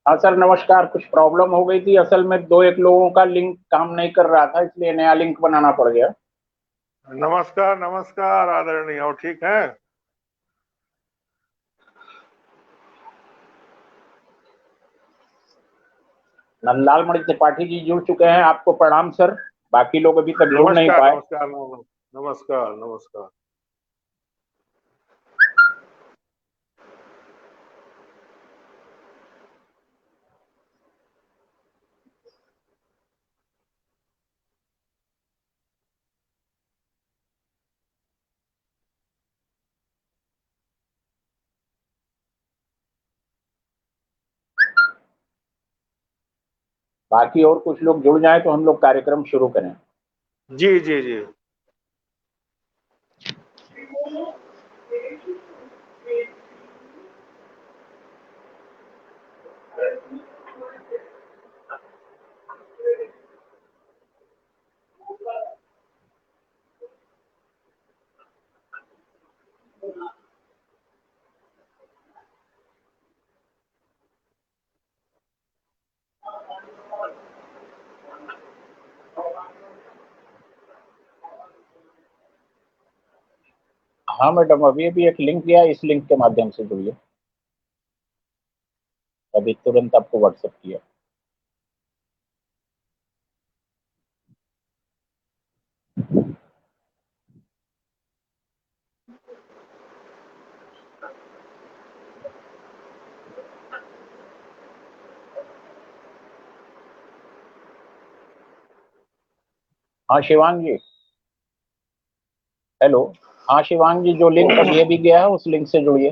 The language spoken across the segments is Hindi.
हाँ सर नमस्कार। कुछ प्रॉब्लम हो गई थी, असल में दो एक लोगों का लिंक काम नहीं कर रहा था, इसलिए नया लिंक बनाना पड़ गया। नमस्कार नमस्कार आदरणीय, और ठीक है? नंदलाल मणि त्रिपाठी जी जुड़ चुके हैं, आपको प्रणाम सर। बाकी लोग अभी तक जुड़ नहीं नमस्कार पाए। नमस्कार नमस्कार नमस्कार। बाकी और कुछ लोग जुड़ जाएं तो हम लोग कार्यक्रम शुरू करें। जी जी जी। हाँ मैडम, अभी अभी एक लिंक दिया, इस लिंक के माध्यम से जुड़िए। अभी तुरंत आपको व्हाट्सएप किया। हाँ शिवांग जी, हेलो। हाँ शिवांग जी, जो लिंक अभी अभी गया है उस लिंक से जुड़िए।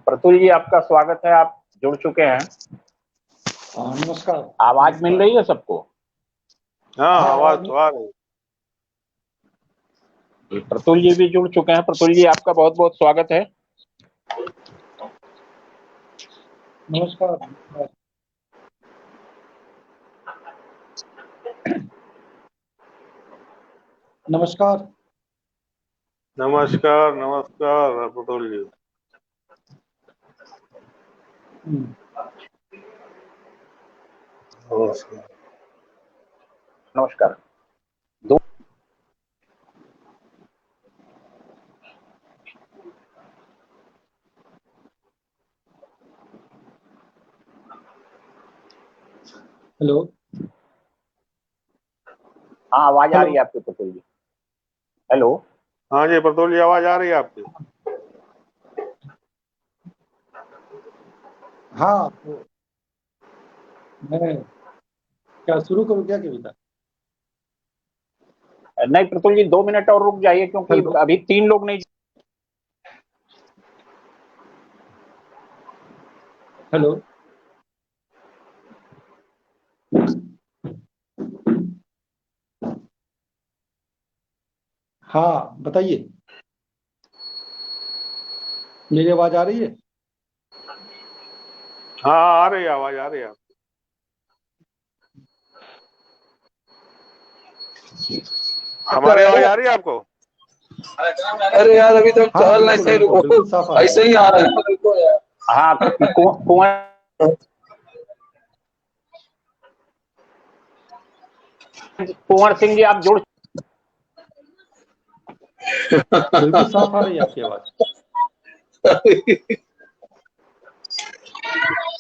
प्रतुल जी आपका स्वागत है, आप जुड़ चुके हैं। नमस्कार। आवाज मिल रही है सबको? हाँ आवाज तो आ रही। प्रतुल जी भी जुड़ चुके हैं। प्रतुल जी आपका बहुत बहुत स्वागत है। नमस्कार। नमस्कार। नमस्कार नमस्कार प्रतुल जी। नमस्कार नमस्कार। हेलो। हाँ आवाज आ रही हेलो। है आपकी प्रतुल जी। हेलो। हाँ जी प्रतुल जी, आवाज आ रही है आपकी? हाँ तो मैं क्या शुरू करूँ क्या कविता? नहीं प्रतुल जी, 2 मिनट और रुक जाइए, क्योंकि हेलो। अभी 3 लोग नहीं। हेलो। हाँ बताइए, मेरी आवाज आ रही है? हाँ आ रही है, आवाज आ रही है। हमारी आवाज आ रही है आपको? अरे यार अभी तो हाँ चल बिल्कुल ऐसे ही बिल्कुल रुको, बिल्कुल साफ आ रही ऐसे है। ही आ रहा है रुको यार। हाँ कुंवर सिंह जी आप जुड़। बिल्कुल साफ आ रही है आपकी आवाज।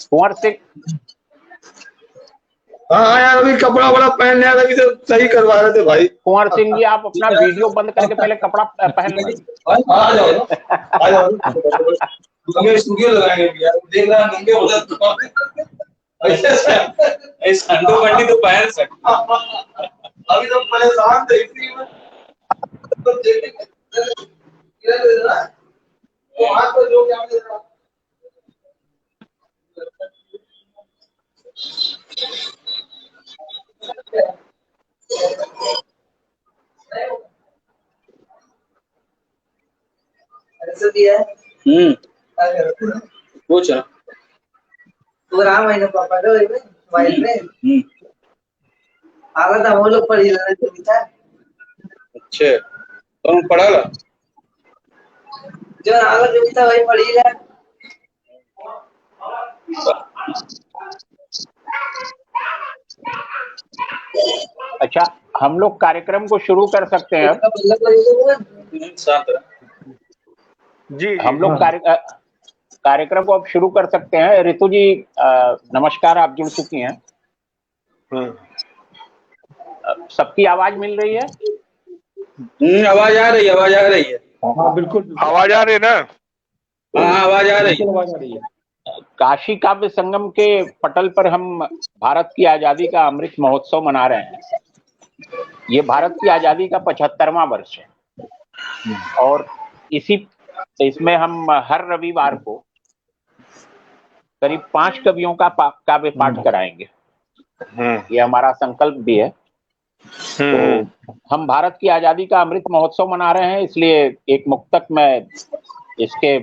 कुंवर सिंह। हाँ यार अभी कपड़ा वपड़ा पहन लिया था, अभी तो सही करवा रहे थे भाई। कुंवर सिंह जी आप अपना वीडियो बंद करके पहले कपड़ा पहन लीजिए। आ जाओ आ जाओ, नंगे स्टूडियो लगाएंगे यार, देख रहा नंगे हो जाते ऐसे संडो बंडी तो पहन सकते, अभी तो परेशान थे इसी में तो देखेंगे वो हाथ पर जो क्या दे रहा। ऐसे भी है। पूछा तू रामायण पापा डोळे में वाइल में आला था वो लोग पढ़ी रहे थे विचार अच्छा तुम पढ़ा ला जो आला जो विचार वही पढ़ी ला अच्छा, हम लोग कार्यक्रम को शुरू कर सकते हैं अब। बल्ला पढ़ी लो शांत रह जी हम जी लोग कार्यक्रम को अब शुरू कर सकते हैं। ऋतु जी नमस्कार, आप जुड़ चुकी हैं। हम्म, सबकी आवाज मिल रही है? आवाज आ रही है हाँ बिल्कुल बिल्कुल। आवाज आ रही है ना? हाँ आवाज आ रही बिल्कुल है आवाज आ रही है। काशी काव्य संगम के पटल पर हम भारत की आजादी का अमृत महोत्सव मना रहे हैं। ये भारत की आजादी का 75वां वर्ष है और इसमें हम हर रविवार को करीब 5 कवियों का काव्य पाठ कराएंगे। ये हमारा संकल्प भी है। तो हम भारत की आजादी का अमृत महोत्सव मना रहे हैं, इसलिए एक मुक्तक मैं इसके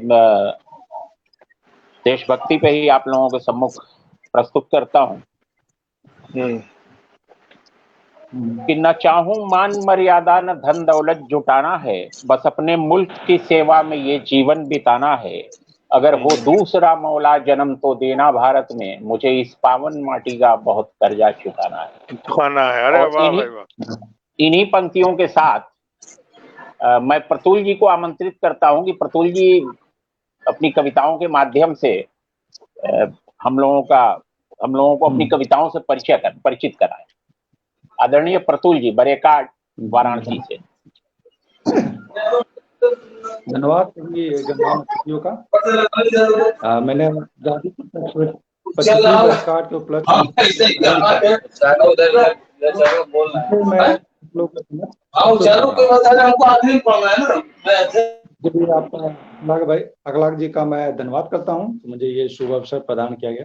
देशभक्ति पे ही आप लोगों के सम्मुख प्रस्तुत करता हूं कि न चाहूं मान मर्यादा न धन दौलत जुटाना है, बस अपने मुल्क की सेवा में ये जीवन बिताना है। अगर हो दूसरा मौला जन्म तो देना भारत में, मुझे इस पावन माटी का बहुत कर्जा चुकाना है। खाना है। अरे और वाह भाई वाह। इन्हीं पंक्तियों के साथ मैं प्रतुल जी को आमंत्रित करता हूं कि प्रतुल जी अपनी कविताओं के माध्यम से हम लोगों को अपनी कविताओं से परिचित कराएं। आदरणीय प्रतुल जी, बरेकाट वाराणसी से। धन्यवाद सभी गणमान्य अतिथियों का। मैंने आजादी की 25वीं वर्षगांठ के उपलक्ष्य में मैं आप लोग को आपका अगलाग जी का मैं धन्यवाद करता हूं, मुझे ये शुभ अवसर प्रदान किया गया।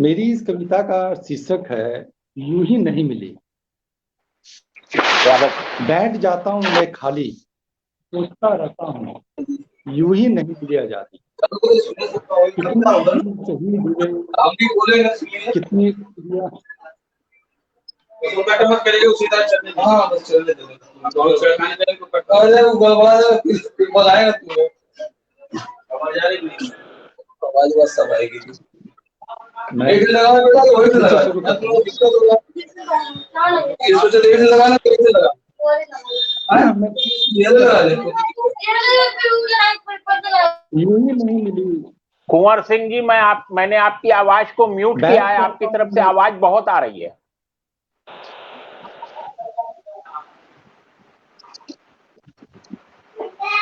मेरी इस कविता का शीर्षक है यूं ही नहीं मिली। बैठ जाता हूं मैं खाली, सोचता रहता हूं यूं ही नहीं मिली आजादी। कितनी उसी तरह चलने आवाज सब आएगी। यूं ही नहीं मिली। कुंवर सिंह जी, मैंने आपकी आवाज को म्यूट किया है, आपकी तरफ से आवाज बहुत आ रही है।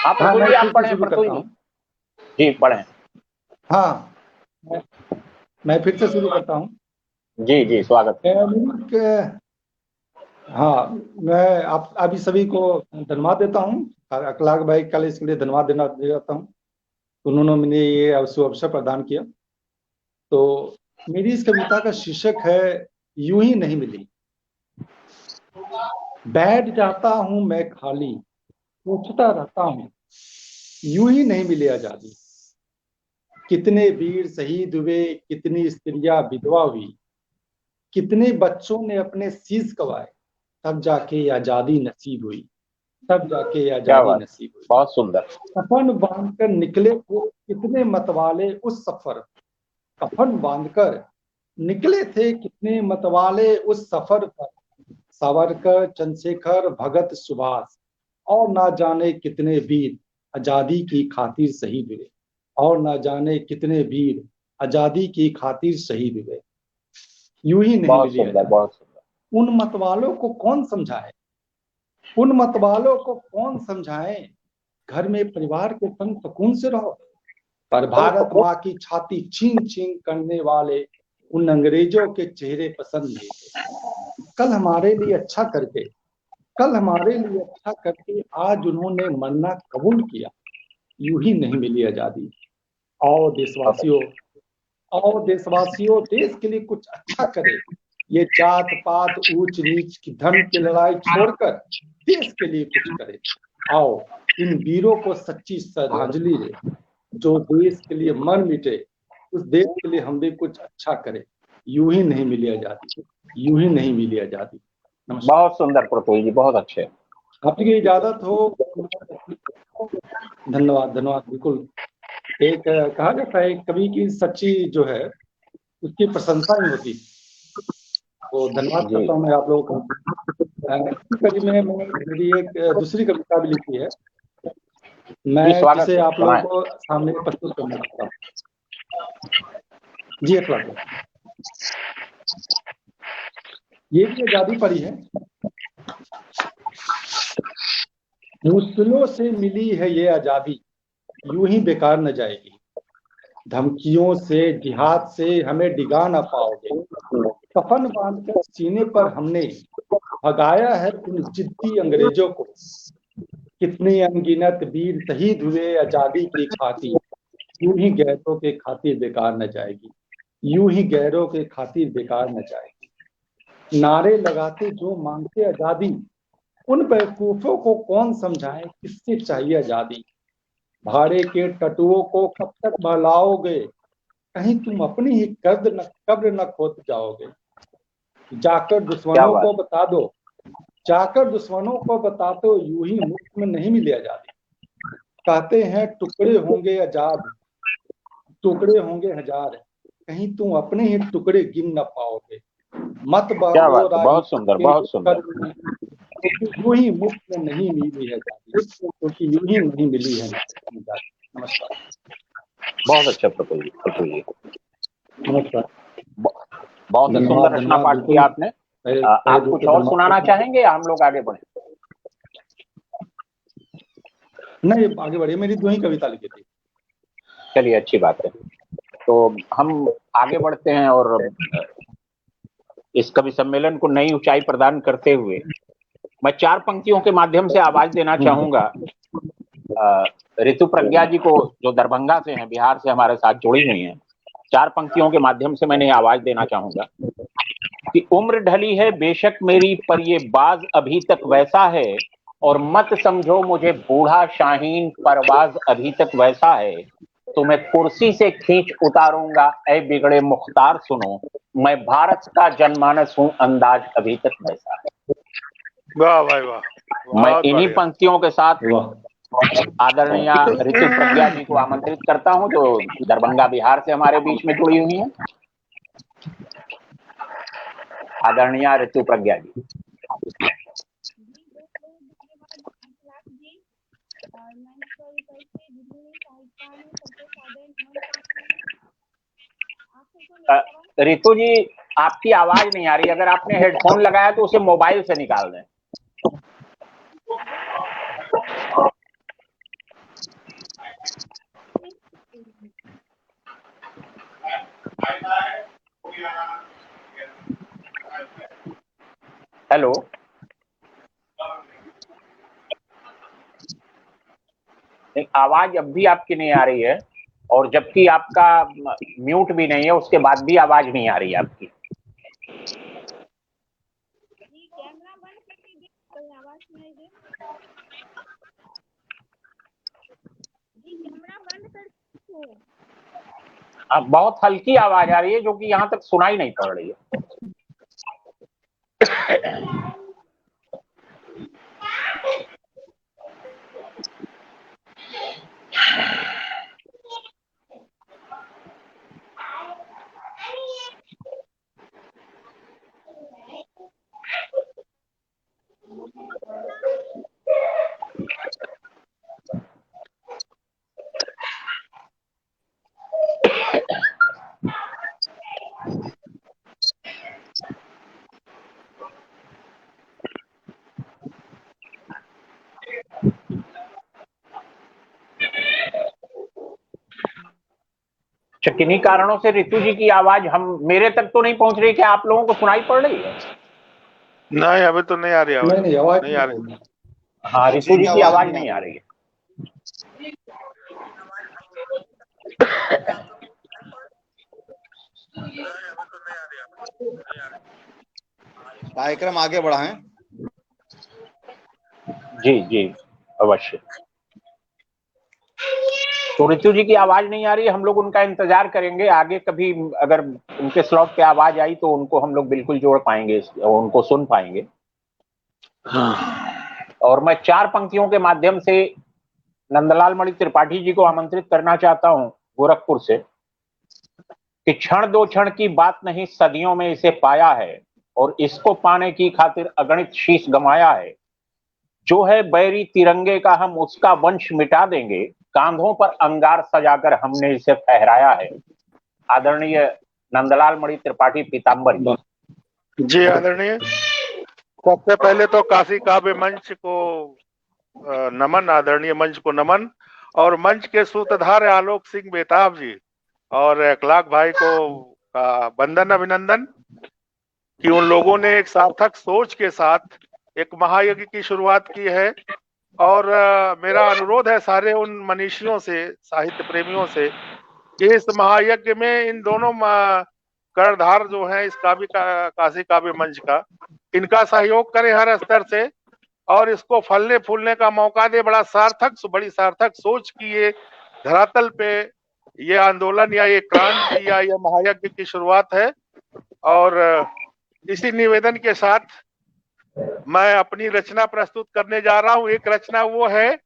आप प्रतुल जी, आप पढ़ें। प्रतुल जी पढ़ें। हाँ, मैं फिर से शुरू करता हूँ। जी जी, स्वागत है। हाँ, मैं आप अभी सभी को धन्यवाद देता हूँ। अखलाक भाई कल इसके लिए धन्यवाद देना चाहता हूँ, उन्होंने मुझे ये अवसर प्रदान किया। तो मेरी इस कविता का शीर्षक है यूं ही नहीं मिली। बैठ जाता हूं मैं खाली, सोचता रहता हूं यूं ही नहीं मिली आजादी। कितने वीर शहीद हुए, कितनी स्त्रियां विधवा हुई, कितने बच्चों ने अपने शीश गवाए, तब जाके आजादी नसीब हुई, तब जाके आजादी नसीब हुई। बहुत सुंदर। कफन बांधकर निकले थे कितने मतवाले उस सफर, कफन बांधकर निकले थे कितने मतवाले उस सफर पर। सावरकर, चंद्रशेखर, भगत, सुभाष और ना जाने कितने वीर आजादी की खातिर शहीद हुए, और ना जाने कितने वीर आजादी की खातिर शहीद हुए। यूं ही नहीं मिली आजादी। बहुत सुंदर। उन मतवालों को कौन समझाए, उन मतवालों को कौन समझाए, घर में परिवार के संग सुकून से रहो। पर भारत माँ की छाती छीन छीन करने वाले उन अंग्रेजों के चेहरे पसंद नहीं थे। कल हमारे लिए अच्छा करके, कल हमारे लिए अच्छा करके आज उन्होंने मरना कबूल किया। यूं ही नहीं मिली आजादी। और देशवासियों, और देशवासियों, देश के लिए कुछ अच्छा करे। ये जात पात ऊंच नीच की धन की लड़ाई छोड़कर देश के लिए कुछ करे। आओ इन वीरों को सच्ची श्रद्धांजलि दे जो देश के लिए मर मिटे, उस देश के लिए हम भी कुछ अच्छा करें। यूं ही नहीं मिली आजादी, यूं ही नहीं मिली आजादी। नमस्कार। बहुत सुंदर प्रतुल जी, बहुत अच्छे। आपकी इजाजत हो। धन्यवाद धन्यवाद। बिल्कुल, एक कहा जाता है कवि की सच्ची जो है उसकी प्रशंसा ही होती। तो धन्यवाद जी। करता हूँ मैं आप लोगों का। कवि में मेरी एक दूसरी कविता भी लिखी है, जी, मैं स्वागत जिसे है, आप लोगों सुनाएं। को सामने प्रस्तुत करना चाहता हूँ। जी अखिल, ये भी आजादी पर ही है। मुश्किलों से मिली है ये आजादी, यूं ही बेकार न जाएगी। धमकियों से जिहाद से हमें डिगा न पाओगे। कफन बांधकर सीने पर हमने भगाया है उन जिद्दी अंग्रेजों को। कितने अनगिनत वीर शहीद हुए आजादी की खातिर, यूं ही गैरों के खातिर बेकार न जाएगी, यूं ही गैरों के खातिर बेकार न जाएगी। नारे लगाते जो मांगते आजादी, उन बेवकूफों को कौन समझाए किससे चाहिए आजादी। भाड़े के टटुओं को कब तक बहलाओगे, कहीं तुम अपनी ही कब्र न खोद जाओगे। जाकर क्या दुश्मनों बात। को बता दो, जाकर दुश्मनों को बता दो, यूं ही मुफ्त में नहीं मिली आजादी। कहते हैं टुकड़े होंगे आजाद, टुकड़े होंगे हजार, कहीं तुम अपने ही टुकड़े गिन न पाओगे। मत क्या बांधो बात है, बहुत राही सुंदर, के बहुत इस सुंदर। कर्ज में, क्योंकि यूं ही मुफ्त में नहीं मिली है आजादी, क्योंकि यूं ही नहीं मिली है आजादी। नमस्कार। बहुत अच्छा प्रतुल जी, प्रतुल जी। नमस्कार। बहुत ही सुंदर धन्यवाद रचना धन्यवाद। पाठ बिल्कुल किया आपने। आप दिल कुछ से और धन्यवाद सुनाना करता हूं। चाहेंगे या हम लोग आगे बढ़े? नहीं, आगे बढ़िए, मेरी दो ही कविता लिखी थी। चलिए, अच्छी बात है। तो हम आगे बढ़ते हैं और इस कवि सम्मेलन को नई ऊंचाई प्रदान करते हुए मैं 4 पंक्तियों के माध्यम से आवाज देना चाहूंगा ऋतु प्रज्ञा जी को, जो दरभंगा से हैं, बिहार से हमारे साथ जुड़ी हुई हैं। 4 पंक्तियों के माध्यम से मैंने आवाज देना चाहूंगा कि उम्र ढली है बेशक मेरी, पर ये बाज अभी तक वैसा है, और मत समझो मुझे बूढ़ा शाहीन, परवाज अभी तक वैसा है। तुम्हें कुर्सी से खींच उतारूंगा ऐ बिगड़े मुख्तार सुनो, मैं भारत का जनमानस हूं, अंदाज अभी तक वैसा है। वाह भाई वाह, मैं बहुत इन्हीं बढ़िया। पंक्तियों के साथ वाह। आदरणीय ऋतु प्रज्ञा जी को आमंत्रित करता हूं, जो दरभंगा बिहार से हमारे बीच में जुड़ी हुई हैं। आदरणीय ऋतु प्रज्ञा जी। ऋतु जी, आपकी आवाज नहीं आ रही। अगर आपने हेडफोन लगाया तो उसे मोबाइल से निकाल दें। हेलो, आवाज अब भी आपकी नहीं आ रही है, और जबकि आपका म्यूट भी नहीं है, उसके बाद भी आवाज नहीं आ रही है आपकी। अब बहुत हल्की आवाज आ रही है, जो कि यहाँ तक सुनाई नहीं पड़ रही है। किन्हीं कारणों से ऋतु जी की आवाज मेरे तक तो नहीं पहुंच रही। क्या आप लोगों को सुनाई पड़ रही है? नहीं, अभी तो नहीं आ रही आवाज। नहीं आवाज नहीं आ रही। हाँ, ऋतु जी की आवाज नहीं आ रही है। कार्यक्रम आगे बढ़ाएं। जी जी, अवश्य। तो ऋतु जी की आवाज नहीं आ रही, हम लोग उनका इंतजार करेंगे। आगे कभी अगर उनके स्लॉट पे आवाज आई तो उनको हम लोग बिल्कुल जोड़ पाएंगे और उनको सुन पाएंगे। और मैं 4 पंक्तियों के माध्यम से नंदलाल मणि त्रिपाठी जी को आमंत्रित करना चाहता हूं गोरखपुर से कि क्षण दो क्षण की बात नहीं, सदियों में इसे पाया है और इसको पाने की खातिर अगणित शीश गंवाया है। जो है बैरी तिरंगे का, हम उसका वंश मिटा देंगे, कांधों पर अंगार सजाकर हमने इसे फहराया है। आदरणीय नंदलाल मणि त्रिपाठी पीताम्बर जी। जी आदरणीय, सबसे पहले तो काशी काव्य मंच को नमन, आदरणीय मंच को नमन, और मंच के सूत्रधार आलोक सिंह बेताब जी और अखलाक भाई को वंदन अभिनंदन कि उन लोगों ने एक सार्थक सोच के साथ एक महायज्ञ की शुरुआत की है। और मेरा अनुरोध है सारे उन मनीषियों से, साहित्य प्रेमियों से, कि इस महायज्ञ में इन दोनों कर्णधार जो हैं इस काशी काव्य मंच का, इनका सहयोग करें हर स्तर से और इसको फलने फूलने का मौका दे। बड़ी सार्थक सोच की ये धरातल पे ये आंदोलन या ये क्रांति या ये महायज्ञ की शुरुआत है। और इसी निवेदन के साथ मैं अपनी रचना प्रस्तुत करने जा रहा हूं। एक रचना वो है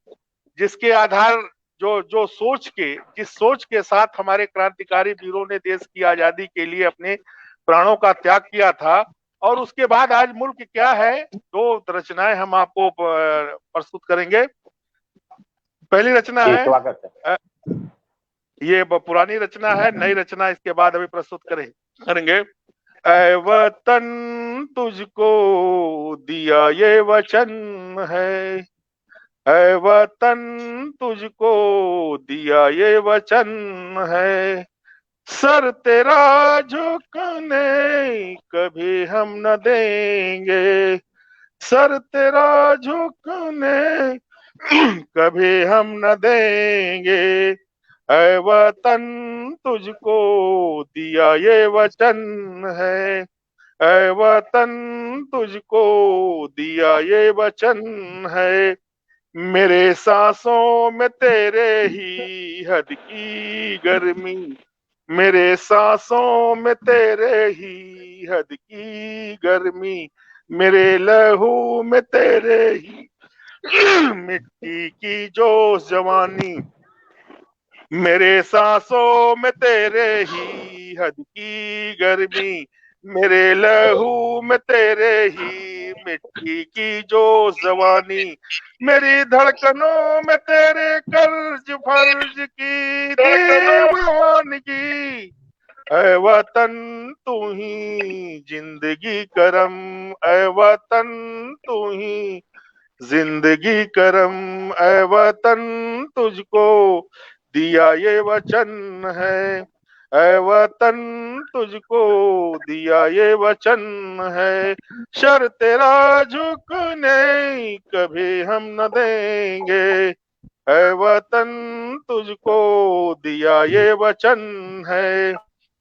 जिसके आधार जिस सोच के साथ हमारे क्रांतिकारी वीरों ने देश की आजादी के लिए अपने प्राणों का त्याग किया था, और उसके बाद आज मुल्क क्या है, 2 रचनाएं हम आपको प्रस्तुत करेंगे। पहली रचना है, ये पुरानी रचना है, नई रचना इसके बाद अभी प्रस्तुत करेंगे। ऐ वतन तुझको दिया ये वचन है, ऐ वतन तुझको दिया ये वचन है, सर तेरा झुकने कभी हम न देंगे, सर तेरा झुकने कभी हम न देंगे, ऐ वतन तुझको दिया ये वचन है, ऐ वतन तुझको दिया ये वचन है, मेरे सांसों में तेरे ही हद की गर्मी, मेरे सांसों में तेरे ही हद की गर्मी, मेरे लहू में तेरे ही मिट्टी की जोश जवानी, मेरे सांसों में तेरे ही हद की गर्मी, मेरे लहू में तेरे ही मिट्टी की जो जवानी, मेरी धड़कनों में तेरे कर्ज फर्ज की दीवानगी, ऐ वतन तू ही जिंदगी करम, ऐ वतन तू ही जिंदगी करम, ऐ वतन तुझको दिया ये वचन है, ऐ वतन तुझको दिया ये वचन है, शर तेरा झुकने कभी हम न देंगे, ऐ वतन तुझको दिया ये वचन है,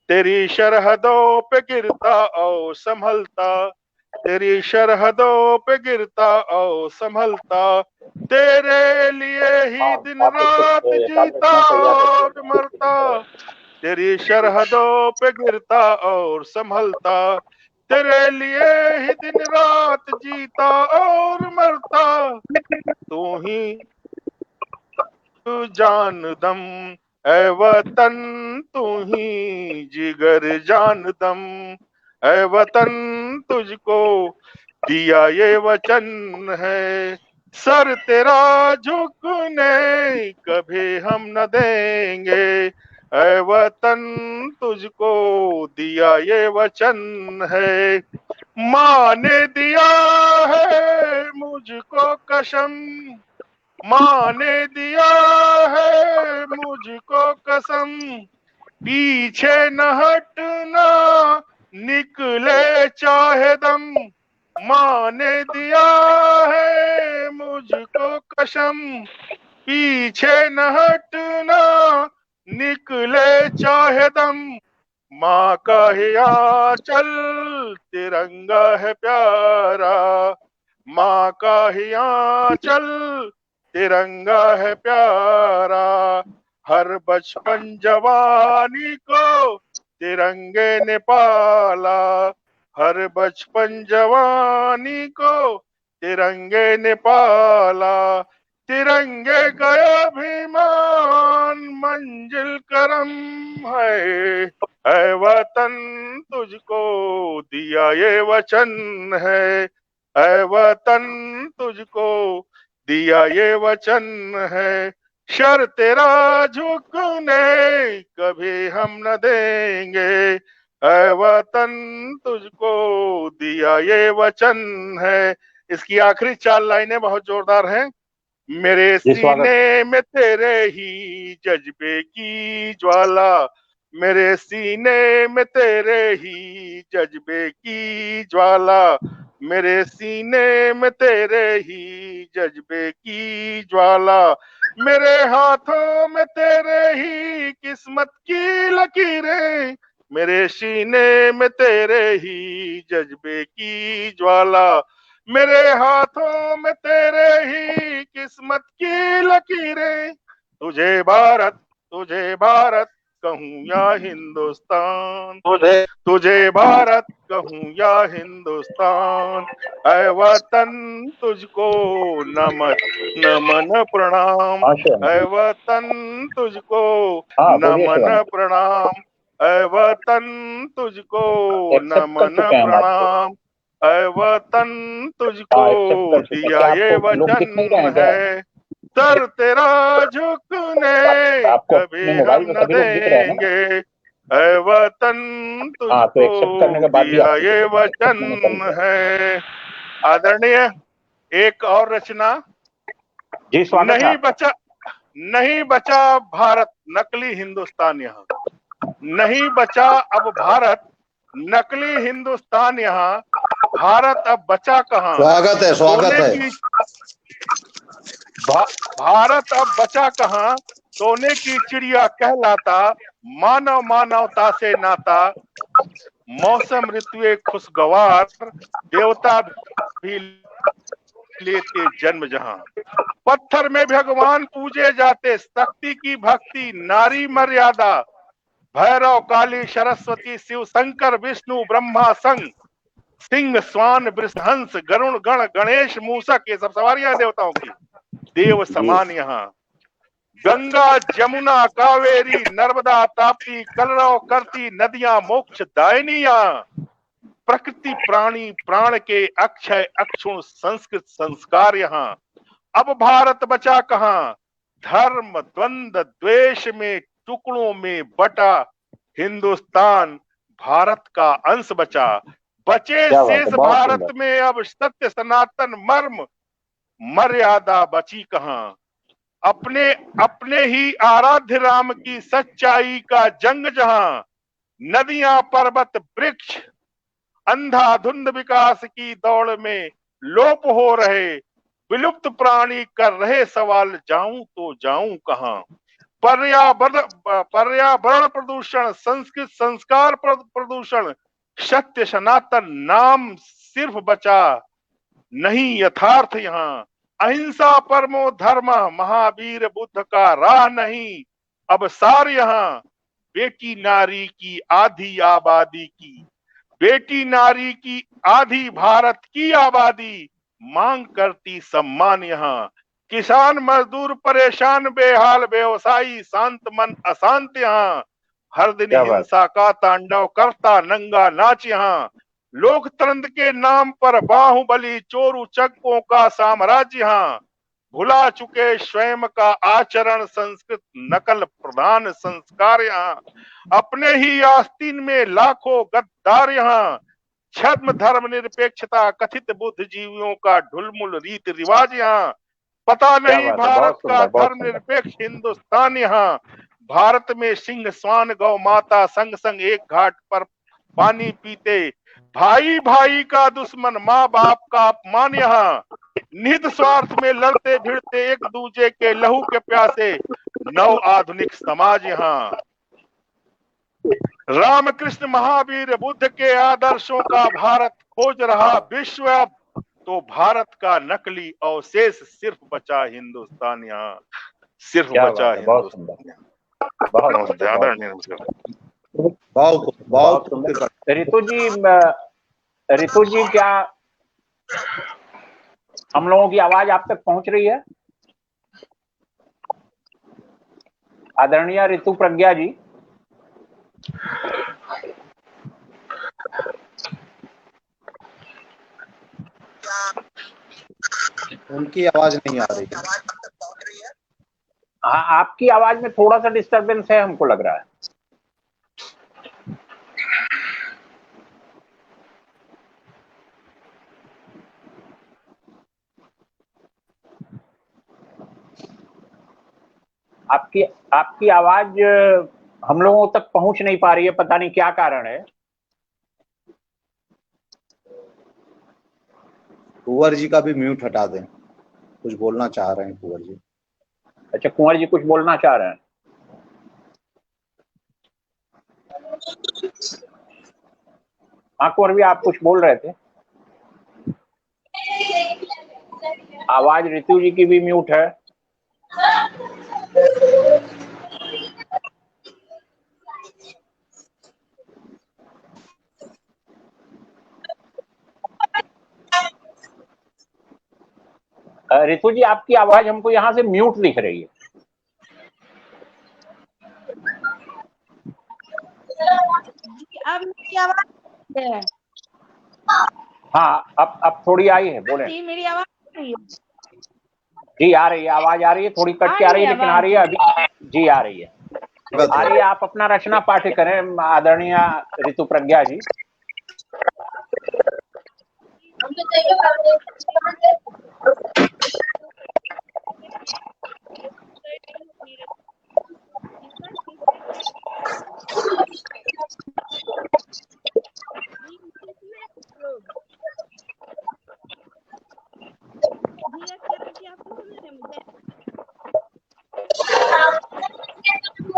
तेरी सरहदों पे गिरता और संभलता, तेरी सरहदों पे गिरता और संभलता, तेरे लिए ही दिन रात जीता और मरता, तेरी सरहदों पे गिरता और संभलता, तेरे लिए ही दिन रात जीता और मरता, तू ही जान दम, ऐ वतन तू ही जिगर जान दम, ऐ वतन तुझको दिया ये वचन है, सर तेरा झुकने कभी हम न देंगे, ऐ वतन तुझको दिया ये वचन है, माँ ने दिया है मुझको कसम, माँ ने दिया है मुझको कसम, पीछे न हटना निकले चाहे दम, माँ ने दिया है मुझको कसम, पीछे न हटना निकले चाहे दम, माँ का ही आंचल तिरंगा है प्यारा, माँ का ही आंचल तिरंगा है प्यारा, हर बचपन जवानी को तिरंगे ने पाला, हर बचपन जवानी को तिरंगे ने पाला, तिरंगे का अभिमान मंजिल करम है वतन तुझको दिया ये वचन है वतन तुझको दिया ये वचन है, शर तेरा झुकने कभी हम न देंगे, ऐ वतन तुझको दिया ये वचन है। इसकी आखिरी 4 लाइनें बहुत जोरदार हैं। मेरे सीने में तेरे ही जज्बे की ज्वाला, मेरे सीने में तेरे ही जज्बे की ज्वाला, मेरे सीने में तेरे ही जज्बे की ज्वाला, मेरे हाथों में तेरे ही किस्मत की लकीरें, मेरे सीने में तेरे ही जज्बे की ज्वाला, मेरे हाथों में तेरे ही किस्मत की लकीरें, तुझे भारत कहूँ या हिंदुस्तान, तुझे भारत कहूँ या हिंदुस्तान, ऐ वतन तुझको नमन नमन प्रणाम, ऐ वतन तुझको नमन प्रणाम, ऐ वतन तुझको नमन प्रणाम, ऐ वतन तुझको दिया ये वचन है, सर तेरा झुकने कभी हम न देंगे, ऐ वतन तुझको दिया ये वचन है। आदरणीय, एक और रचना, नहीं बचा भारत नकली हिंदुस्तान यहाँ, नहीं बचा अब भारत नकली हिंदुस्तान यहाँ, भारत अब बचा कहाँ, स्वागत है भारत अब बचा कहाँ, सोने की चिड़िया कहलाता, मानव मानवता से नाता, मौसम ऋतु खुशगवार, देवता भी लेते जन्म जहां, पत्थर में भगवान पूजे जाते, शक्ति की भक्ति नारी मर्यादा, भैरव काली सरस्वती शिव शंकर विष्णु ब्रह्मा संग, सिंह स्वान वृषहंस गरुण गण गणेश मूसक, ये सब सवारियां देवताओं की, देव समान यहाँ, गंगा जमुना कावेरी नर्मदा ताप्ती कलरव करती नदियां मोक्ष दायिनियां, प्रकृति प्राणी प्राण के अक्षय अक्षुण संस्कृत संस्कार यहाँ, अब भारत बचा कहाँ, धर्म द्वंद द्वेष में टुकड़ों में बटा हिंदुस्तान, भारत का अंश बचा, बचे शेष भारत में अब सत्य सनातन मर्म, मर्यादा बची कहाँ, अपने ही आराध्य राम की सच्चाई का जंग जहां, नदियां पर्वत वृक्ष अंधाधुंध विकास की दौड़ में लोप हो रहे, विलुप्त प्राणी कर रहे सवाल, जाऊं तो जाऊं कहां, पर्यावरण प्रदूषण, संस्कृत संस्कार प्रदूषण, सत्य सनातन नाम सिर्फ बचा नहीं यथार्थ यहाँ, अहिंसा परमो धर्म महावीर बुद्ध का राह नहीं, अब सार यहाँ, बेटी नारी की आधी आबादी की, बेटी नारी की आधी भारत की आबादी, मांग करती सम्मान यहाँ, किसान मजदूर परेशान बेहाल व्यवसायी शांत मन अशांत यहाँ, हर दिन हिंसा का तांडव करता नंगा नाच यहाँ, लोकतंत्र के नाम पर बाहुबली चोरू चक्कों का साम्राज्य यहाँ, भुला चुके स्वयं का आचरण संस्कृत नकल प्रधान संस्कार यहाँ, अपने ही आस्तीन में लाखों गद्दार यहाँ, छद्म धर्म निरपेक्षता कथित बुद्धिजीवियों का ढुलमुल रीत रिवाज यहाँ, पता नहीं भारत का धर्म निरपेक्ष हिंदुस्तान यहाँ, भारत में सिंह स्वान गौ माता संग संग एक घाट पर पानी पीते, भाई भाई का दुश्मन माँ बाप का अपमान यहाँ, निहित स्वार्थ में लड़ते भिड़ते एक दूजे के लहू के प्यासे, नव आधुनिक समाज यहाँ, रामकृष्ण महावीर बुद्ध के आदर्शों का भारत खोज रहा विश्व, अब तो भारत का नकली अवशेष सिर्फ बचा हिंदुस्तान यहाँ, सिर्फ बचा हिंदुस्तान। बहुत नमस्ते आदरणीय, नमस्कार। बहुत सुंदर। ऋतु जी क्या हम लोगों की आवाज आप तक पहुंच रही है? आदरणीय ऋतु प्रज्ञा जी। उनकी आवाज नहीं आ रही है। हाँ, आपकी आवाज में थोड़ा सा डिस्टरबेंस है, हमको लग रहा है। आपकी आवाज हम लोगों तक पहुंच नहीं पा रही है, पता नहीं क्या कारण है। कुंवर जी का भी म्यूट हटा दें, कुछ बोलना चाह रहे हैं कुंवर जी। अच्छा, कुंवर जी कुछ बोलना चाह रहे हैं। हाँ कुंवर भी आप कुछ बोल रहे थे। आवाज ऋतु जी की भी म्यूट है। ऋतु जी आपकी आवाज हमको यहाँ से म्यूट दिख रही है। अब मेरी आवाज है। हाँ अब थोड़ी आई है, बोले। जी मेरी आवाज आ रही है। जी आ रही है, आवाज आ रही है, थोड़ी कट के आ रही है, लेकिन आ रही है अभी। जी आ रही है, आ रही है। आप अपना रचना पाठ करें आदरणीय ऋतु प्रज्ञा जी।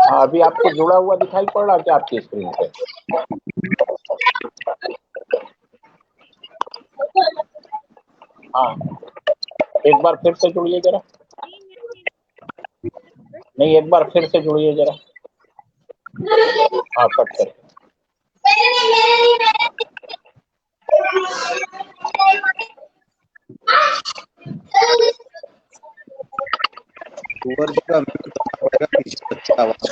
हाँ, अभी आपको जुड़ा हुआ दिखाई पड़ रहा क्या आपकी स्क्रीन पे? हाँ, एक बार फिर से जुड़िए जरा। नहीं, एक बार फिर से जुड़िए जरा। हाँ, कट कर। कुंवर जी का म्यूट करना पड़ेगा, पीछे अच्छी आवाज।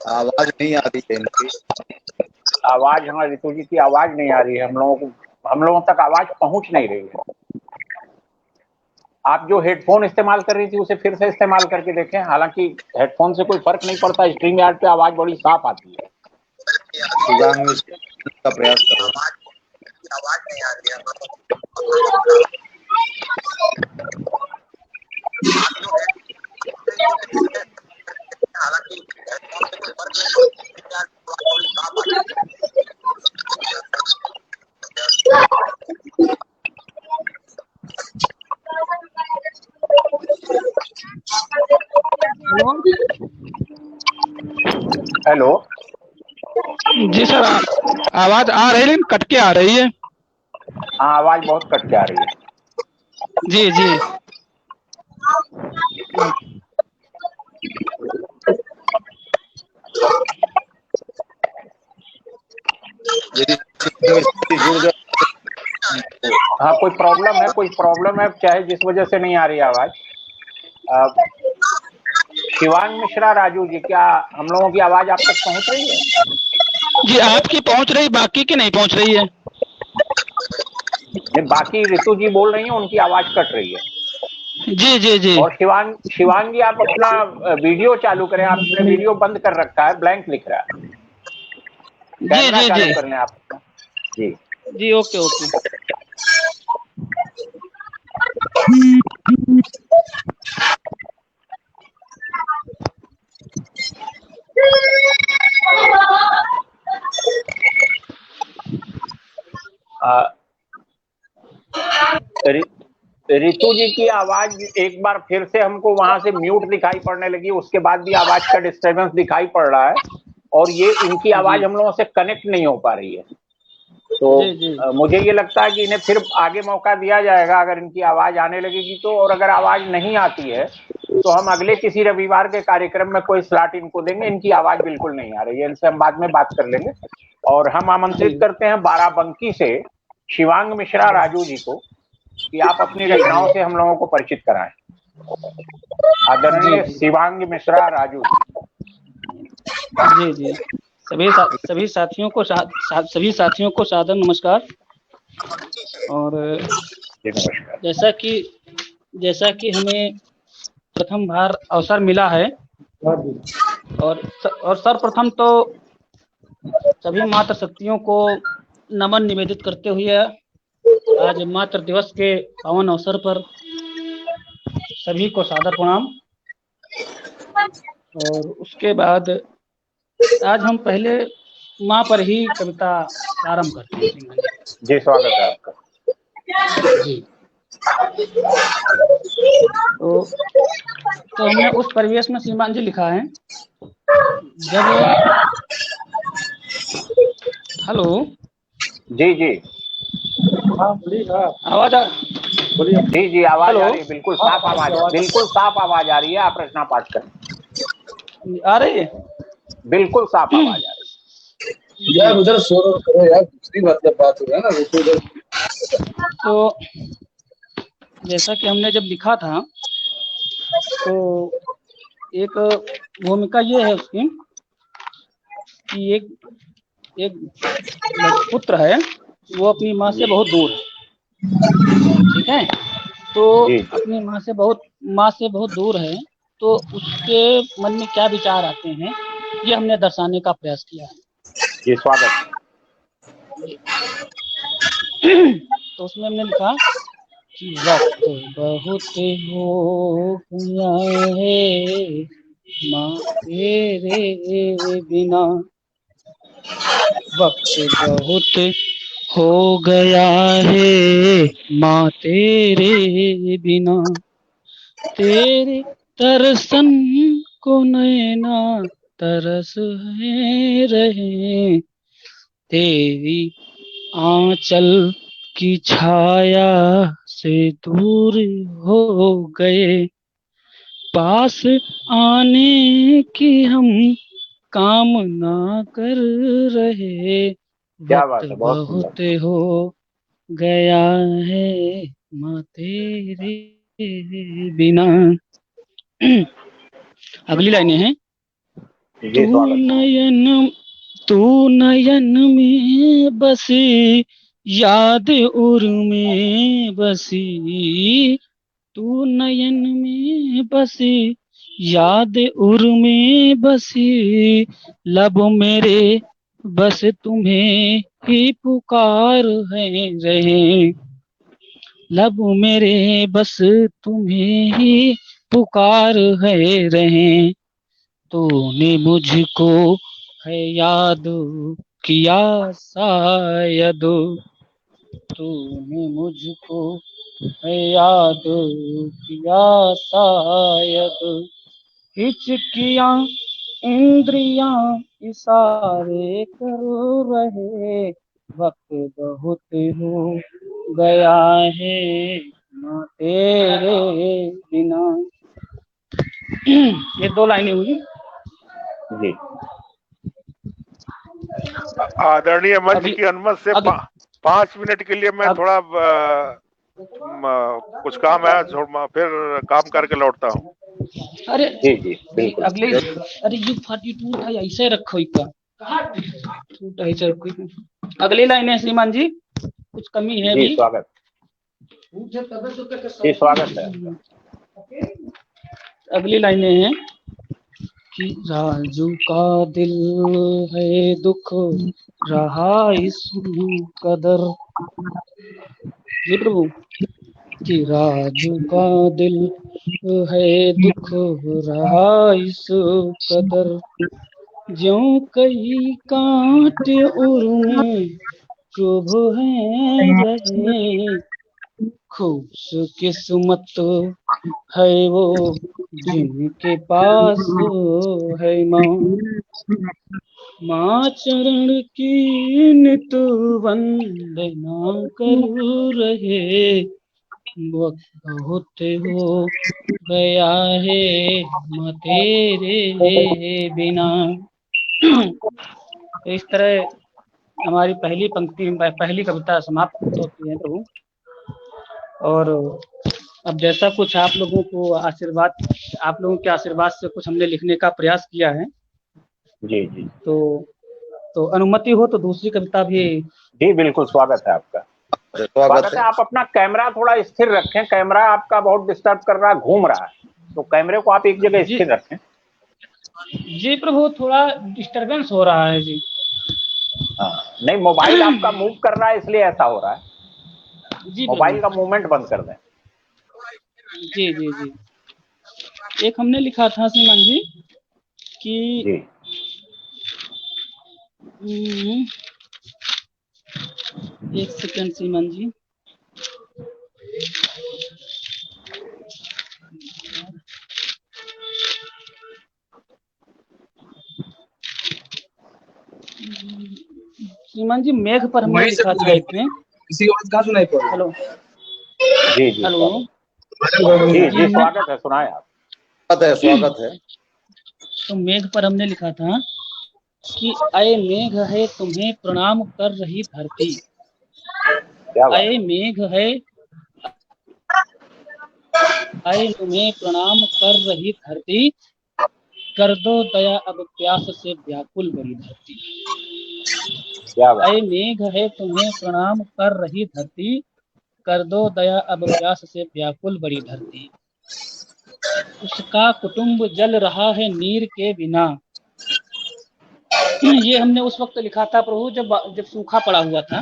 आवाज नहीं आ रही है इनकी। आवाज, हाँ ऋतु जी की आवाज नहीं आ रही है। हम लोगों तक आवाज पहुंच नहीं रही है। आप जो हेडफोन इस्तेमाल कर रही थी उसे फिर से इस्तेमाल करके देखें। हालांकि हेडफोन से कोई फर्क नहीं पड़ता, स्ट्रीम यार्ड पे आवाज बड़ी साफ आती है। शिजांग में का प्रयास कर रहा हूं। आवाज नहीं आ रही है। हालांकि हेलो। जी सर, आवाज आ रही है लेकिन कट के आ रही है। हाँ, आवाज बहुत कट के आ रही है। जी जी। हाँ, कोई प्रॉब्लम है, चाहे जिस वजह से नहीं आ रही आवाज। शिवांग मिश्रा राजू जी, क्या हम लोगों की आवाज आप तक पहुंच रही है? जी आपकी पहुंच रही, बाकी की नहीं पहुंच रही है। नहीं, बाकी ऋतु जी बोल रही हैं, उनकी आवाज कट रही है। जी जी जी। और शिवांग जी, आप अपना वीडियो चालू करें। आपने वीडियो बंद कर रखा है, ब्लैंक लिख रहा है। जी कैमरा जी चालू जी कर लें आप। जी जी। Okay okay. रितु जी की आवाज एक बार फिर से हमको वहां से म्यूट दिखाई पड़ने लगी, उसके बाद भी आवाज का डिस्टरबेंस दिखाई पड़ रहा है और ये इनकी आवाज हम लोगों से कनेक्ट नहीं हो पा रही है। तो मुझे ये लगता है कि इन्हें फिर आगे मौका दिया जाएगा अगर इनकी आवाज आने लगेगी तो, और अगर आवाज नहीं आती है तो हम अगले किसी रविवार के कार्यक्रम में कोई स्लॉट इनको देंगे। इनकी आवाज बिल्कुल नहीं आ रही है, इनसे हम बाद में बात कर लेंगे। और हम आमंत्रित करते हैं बाराबंकी से शिवांग मिश्रा राजू जी को कि आप अपनी रचनाओं से हम लोगों को परिचित कराएं। आदरणीय शिवांग मिश्रा राजू जी जी सभी साथियों को सादर नमस्कार। और जैसा कि हमें प्रथम बार अवसर मिला है और सर्वप्रथम तो सभी मातृशक्तियों को नमन निवेदित करते हुए आज मातृ दिवस के पावन अवसर पर सभी को सादर प्रणाम। और उसके बाद आज हम पहले माँ पर ही कविता प्रारंभ करते हैं। जी स्वागत है आपका। जी तो हमने उस परिवेश में श्रीमान जी लिखा है जब हेलो जी जी आवाज जी जी आवाज आ रही है, बिल्कुल साफ आवाज, बिल्कुल साफ आवाज आ रही है। आप रचना पाठ करें। आ रही है, बिल्कुल साफ आवाज आ रही है। यार उधर शोर करो यार, दूसरी बात हो रहा है ना। तो जैसा कि हमने जब लिखा था तो एक भूमिका ये है उसकी कि एक पुत्र है, वो अपनी माँ से बहुत दूर है, ठीक है। तो अपनी माँ से बहुत दूर है, तो उसके मन में क्या विचार आते हैं ये हमने दर्शाने का प्रयास किया है। जी स्वागत। तो उसमें हमने लिखा कि वक्त बहुत हो गया है माँ तेरे बिना, वक्त बहुत हो गया है माँ तेरे बिना, तेरे दर्शन को नैना तरस है रहे, तेरी आंचल की छाया से दूर हो गए, पास आने की हम कामना कर रहे, वक्त बहुत हो गया है माँ तेरे बिना। अगली लाइनें हैं, तू नयन में बसी याद उर में बसी, तू नयन में बसी याद उर में बसी, लब मेरे बस तुम्हें ही पुकार है रहे, लब मेरे बस तुम्हें ही पुकार है रहे, तूने मुझको है याद किया शायद, तूने मुझको है याद किया शायद, हिचकियाँ इंद्रियाँ इशारे कर रहे, वक्त बहुत हो गया है माँ तेरे बिना। ये दो लाइनें हुई जी। आदरणीय मंच की अनुमति से 5 मिनट के लिए मैं थोड़ा कुछ काम है, फिर काम करके लौटता हूँ। अरे जी जी अगले अरे ये फाटी टूट है, ऐसे रखो टूट ऐसे रखो। अगली लाइन है श्रीमान जी, कुछ कमी है जी स्वागत। जी स्वागत है। अगली लाइनें हैं कि राजू का दिल है दुख रहा इस कदर, जी प्रभु, कि राजू का दिल है दुख रहा इस कदर, ज्यों कई कांटे उर में चुभ है रहे, खुशकिस्मत है वो जिनके पास है माँ। माँ चरण की नित वंदना करूँ रहे, वक्त बहुत हो गया है माँ तेरे बिना। इस तरह हमारी पहली पंक्ति, पहली कविता समाप्त होती है प्रभु। और अब जैसा कुछ आप लोगों को आशीर्वाद, आप लोगों के आशीर्वाद से कुछ हमने लिखने का प्रयास किया है। जी जी तो अनुमति हो तो दूसरी कविता भी। जी बिल्कुल, स्वागत है आपका। स्वागत है। आप अपना कैमरा थोड़ा स्थिर रखें, कैमरा आपका बहुत डिस्टर्ब कर रहा है, घूम रहा है, तो कैमरे को आप एक जगह स्थिर रखें। जी प्रभु, थोड़ा डिस्टरबेंस हो रहा है जी। हाँ, नहीं, मोबाइल आपका मूव कर रहा है इसलिए ऐसा हो रहा है। जी मोबाइल का मूवमेंट बंद कर दें। जी जी जी। एक हमने लिखा था श्रीमान जी कि एक सेकंड श्रीमान जी, श्रीमान जी मेघ पर हमने लिखा था इसमें। किसी और का सुनाई पड़ रहा है? हेलो जी जी हेलो जी जी, स्वागत है, सुनाए आप। स्वागत है। तो मेघ पर हमने लिखा था कि अय मेघ है तुम्हें प्रणाम कर रही धरती। अय मेघ है, अय तुम्हें प्रणाम कर रही धरती, कर दो दया अब प्यास से व्याकुल बड़ी धरती। अय मेघ है तुम्हें प्रणाम कर रही धरती, कर दो दया अब प्यास से व्याकुल बड़ी धरती। उसका कुटुंब जल रहा है नीर के बिना। ये हमने उस वक्त लिखा था प्रभु जब सूखा पड़ा हुआ था।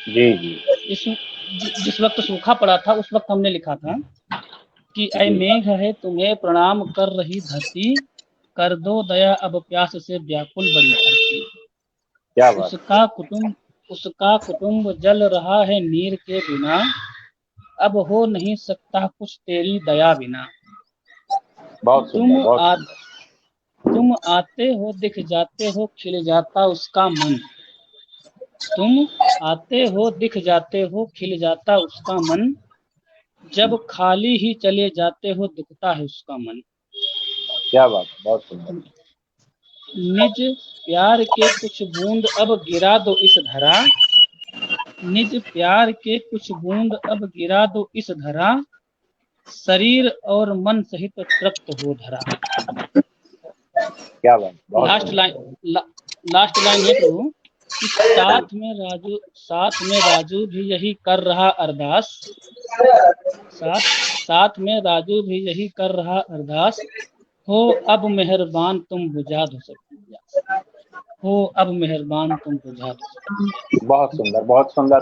जी जी, जिस वक्त सूखा पड़ा था उस वक्त हमने लिखा था कि ऐ मेघ है तुम्हें प्रणाम कर रही धरती, कर दो दया अब प्यास से व्याकुल बड़ी धरती। क्या बात। उसका कुटुंब जल रहा है नीर के बिना, अब हो नहीं सकता कुछ तेरी दया बिना। बहुत सुंदर, तुम आते हो दिख जाते हो खिल जाता उसका मन। तुम आते हो दिख जाते हो खिल जाता उसका मन, जब खाली ही चले जाते हो दुखता है उसका मन। क्या बात, बहुत सुंदर। निज प्यार के कुछ बूंद अब गिरा दो इस धरा, निज प्यार के कुछ बूंद अब गिरा दो इस धरा, शरीर और मन सहित तृप्त हो धरा। क्या बात। लास्ट लाइन है प्रभु कि साथ में राजू भी यही कर रहा अरदास, साथ में राजू भी यही कर रहा अरदास, हो अब मेहरबान तुम बुझा दो सबकी प्यास, हो अब मेहरबान तुम बुझा दो। बहुत सुंदर, बहुत सुंदर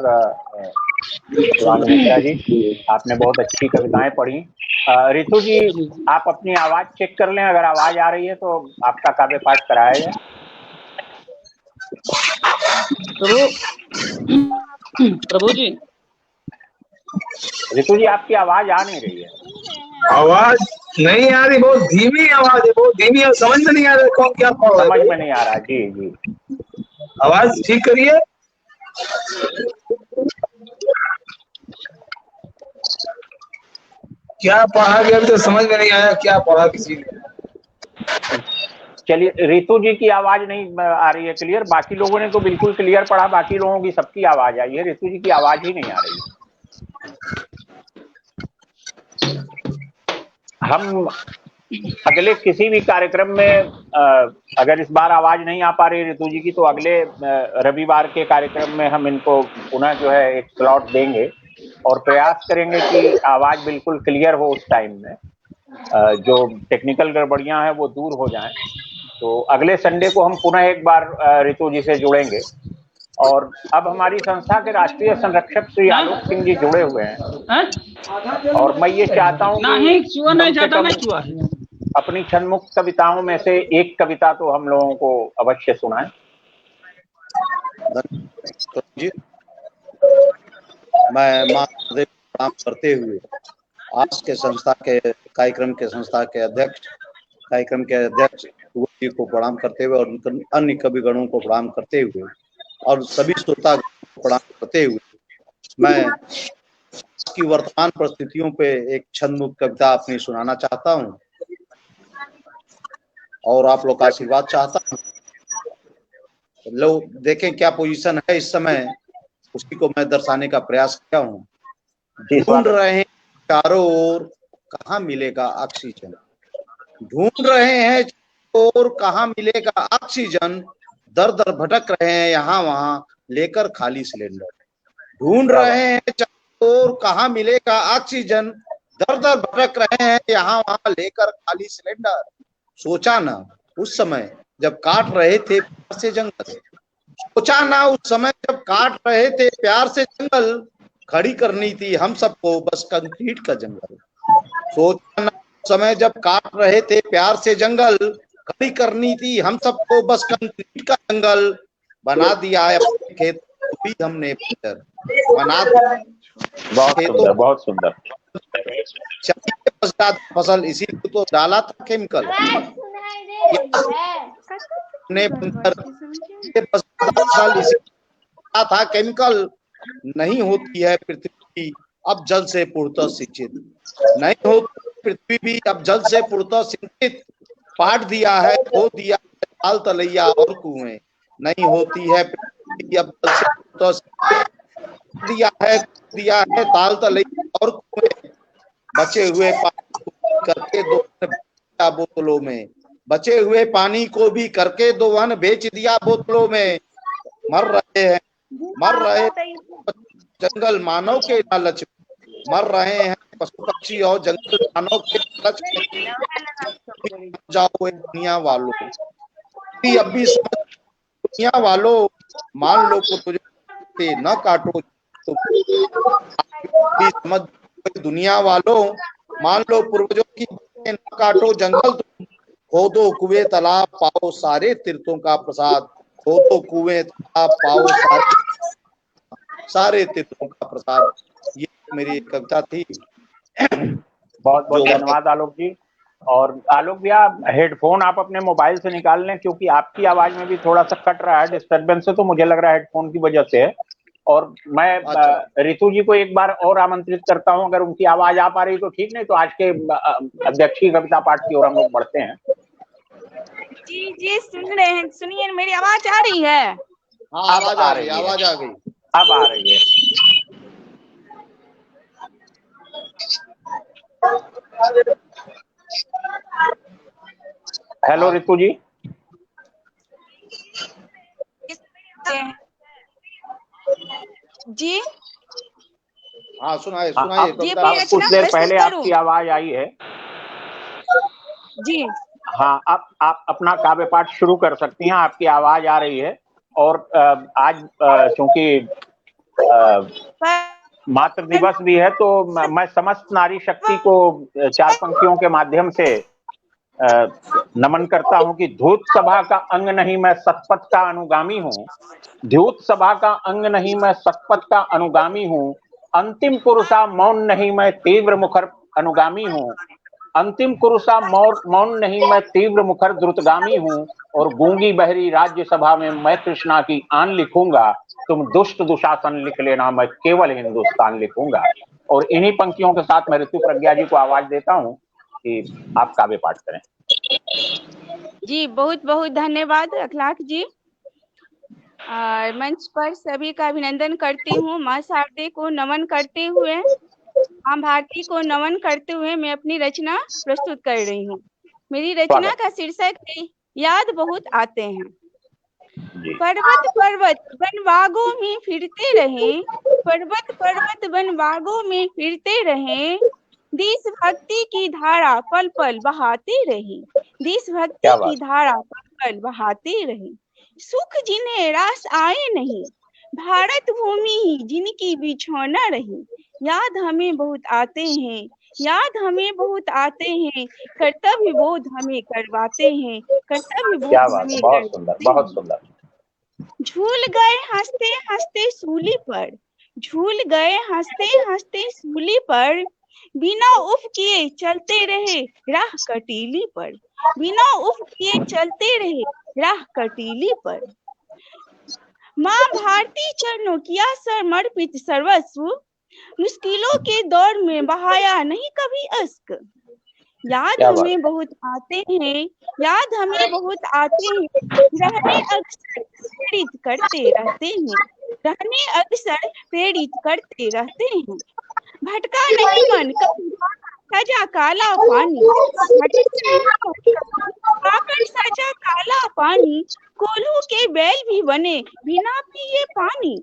शिवानंद मिश्रा जी, आपने बहुत अच्छी कविताएं पढ़ी। रितु जी, आप अपनी आवाज चेक कर लें, अगर आवाज आ रही है तो आपका काव्य पाठ कराया जाए। प्रभु जी, रितु जी आपकी आवाज आ नहीं रही है। आवाज नहीं आ रही, बहुत धीमी आवाज है, बहुत धीमी है, समझ में नहीं आ रहा कौन क्या पढ़ रहा है। समझ में नहीं आ रहा। जी जी, आवाज ठीक करिए। क्या पढ़ा गया अभी तो समझ में नहीं आया, क्या पढ़ा किसी ने। चलिए, रितु जी की आवाज नहीं आ रही है क्लियर, बाकी लोगों ने तो बिल्कुल क्लियर पढ़ा, बाकी लोगों की सबकी आवाज आई है, रितु जी की आवाज ही नहीं आ रही है। हम अगले किसी भी कार्यक्रम में अगर इस बार आवाज नहीं आ पा रही रितु जी की, तो अगले रविवार के कार्यक्रम में हम इनको पुनः जो है एक स्लॉट देंगे और प्रयास करेंगे कि आवाज बिल्कुल क्लियर हो उस टाइम में, जो टेक्निकल गड़बड़ियां हैं वो दूर हो जाएं। तो अगले संडे को हम पुनः एक बार रितु जी से जुड़ेंगे। और अब हमारी संस्था के राष्ट्रीय संरक्षक श्री आलोक सिंह जी जुड़े हुए हैं, और मैं ये चाहता हूँ कि अपनी छंदमुक्त कविताओं में से एक कविता तो हम लोगों को अवश्य सुनाएं। जी, मैं महादेव प्रणाम करते हुए आज के संस्था के कार्यक्रम के अध्यक्ष जी को प्रणाम करते हुए और अन्य कविगणों को प्रणाम करते हुए और सभी श्रोता को प्रणाम करते हुए मैं की वर्तमान परिस्थितियों पे एक छंदमुक्त कविता अपनी सुनाना चाहता हूँ और आप लोग का आशीर्वाद चाहता हूँ। लोग देखें क्या पोजीशन है इस समय, उसी को मैं दर्शाने का प्रयास किया हूँ। ढूंढ रहे हैं चारों ओर कहाँ मिलेगा ऑक्सीजन, ढूंढ रहे हैं और कहाँ मिलेगा ऑक्सीजन, दर दर भटक रहे हैं यहाँ वहाँ लेकर खाली सिलेंडर, ढूंढ रहे हैं चारों ओर कहाँ मिलेगा ऑक्सीजन, दर दर भटक रहे हैं यहाँ वहाँ लेकर खाली सिलेंडर। सोचा ना उस समय जब काट रहे थे प्यार से जंगल, सोचा ना उस समय जब काट रहे थे प्यार से जंगल, खड़ी करनी थी हम सबको बस कंक्रीट का जंगल। सोचा ना उस समय जब काट रहे थे प्यार से जंगल, खड़ी करनी थी हम सबको बस कंक्रीट का जंगल, बना दिया है अपने खेत भी हमने बंजर, बना दिया बहुत सुंदर फसल इसी को तो डाला था केमिकल, ने फसल इसी था केमिकल, नहीं होती है पृथ्वी अब जल से पूर्णतः सिंचित, नहीं होती पृथ्वी भी अब जल से पूर्णतः सिंचित, पाट दिया है खो दिया है ताल तलैया और कुएं, नहीं होती है पृथ्वी अब जल से पूर्णतः सिंचित, दिया है ताल तलैया और कुएं, बचे हुए पानी करके दो बोतलों में, बचे हुए पानी को भी करके दोहन बेच दिया बोतलों में, मर रहे जंगल मानव के लालच में, मर रहे हैं पशु पक्षी और जंगल मानव के लालच में। जाओ दुनिया वालों, अब भी दुनिया वालों मान लो को तुझे न काटो, तो समझ दुनिया वालों मान लो पूर्वजों की न काटो जंगल, तुम खोदो कुएं तालाब पाओ सारे तीर्थों का प्रसाद, खोदो कुएं तालाब पाओ सारे तीर्थों का प्रसाद। ये मेरी एक कविता थी। बहुत बहुत धन्यवाद आलोक जी। और आलोक भैया हेडफोन आप अपने मोबाइल से निकाल लें, क्योंकि आपकी आवाज में भी थोड़ा सा कट रहा है डिस्टर्बेंस से, तो मुझे लग रहा है हेडफोन की वजह से है। और मैं रितु जी को एक बार और आमंत्रित करता हूं, अगर उनकी आवाज आ पा रही तो ठीक, नहीं तो आज के अध्यक्षीय कविता पाठ की ओर हम लोग बढ़ते हैं। जी जी सुन रहे हैं, सुनिए मेरी आवाज आ रही है? हाँ आवाज आ रही है, आवाज आ गई, अब आ रही है। हेलो रितु जी। जी हाँ सुनाइए कुछ देर पहले आपकी आवाज आई है जी। हाँ आप अपना काव्य पाठ शुरू कर सकती हैं, आपकी आवाज आ रही है। और आज चूंकि मातृ दिवस भी है, तो मैं समस्त नारी शक्ति को चार पंक्तियों के माध्यम से नमन करता हूं कि धूत सभा का अंग नहीं मैं सतपथ का अनुगामी हूँ, धूत सभा का अंग नहीं मैं सतपथ का अनुगामी हूँ, अंतिम पुरुषा मौन नहीं मैं तीव्र मुखर अनुगामी हूँ, अंतिम पुरुषा मौन नहीं मैं तीव्र मुखर द्रुतगामी हूँ, और गूंगी बहरी राज्यसभा में मैं कृष्णा की आन लिखूंगा, तुम दुष्ट दुशासन लिख लेना मैं केवल हिंदुस्तान लिखूंगा। और इन्हीं पंक्तियों के साथ मैं ऋतु प्रज्ञा जी को आवाज देता हूँ कि आप काव्य पाठ करें। जी बहुत बहुत धन्यवाद अखलाक जी। और मंच पर सभी का अभिनंदन करती हूँ। माँ शारदे को नमन करते हुए, माँ भारती को नमन करते हुए मैं अपनी रचना प्रस्तुत कर रही हूँ। मेरी रचना का शीर्षक है याद बहुत आते हैं। पर्वत पर्वत वनवागों में फिरते रहे, पर्वत पर्वत वनवागों में फिरते रहे, देशभक्ति की धारा पल पल बहाते रहे, देशभक्ति की धारा पल पल बहाते रहे, सुख जिन्हें रास आए नहीं, भारत भूमि ही जिनकी बिछौना रही, याद हमें बहुत आते हैं, याद हमें बहुत आते हैं, कर्तव्य बोध हमें करवाते हैं, कर्तव्य बोध हमें बहुत सुंदर। झूल गए हंसते हंसते सूली पर, झूल गए हंसते हंसते सूली पर, बिना उफ किए चलते रहे राह कटीली पर, बिना उफ किए चलते रहे राह कटीली पर। माँ भारती चरणों किया समर्पित सर्वस्व, मुश्किलों के दौर में बहाया नहीं कभी अश्क। याद हमें बहुत आते हैं, याद हमें बहुत आते हैं, रहने अक्सर प्रेरित करते रहते हैं, रहने अक्सर प्रेरित करते रहते हैं। भटका नहीं मन कभी सजा काला पानी, पाकर सजा काला पानी, कोल्हू के बैल भी बने बिना पिए पानी,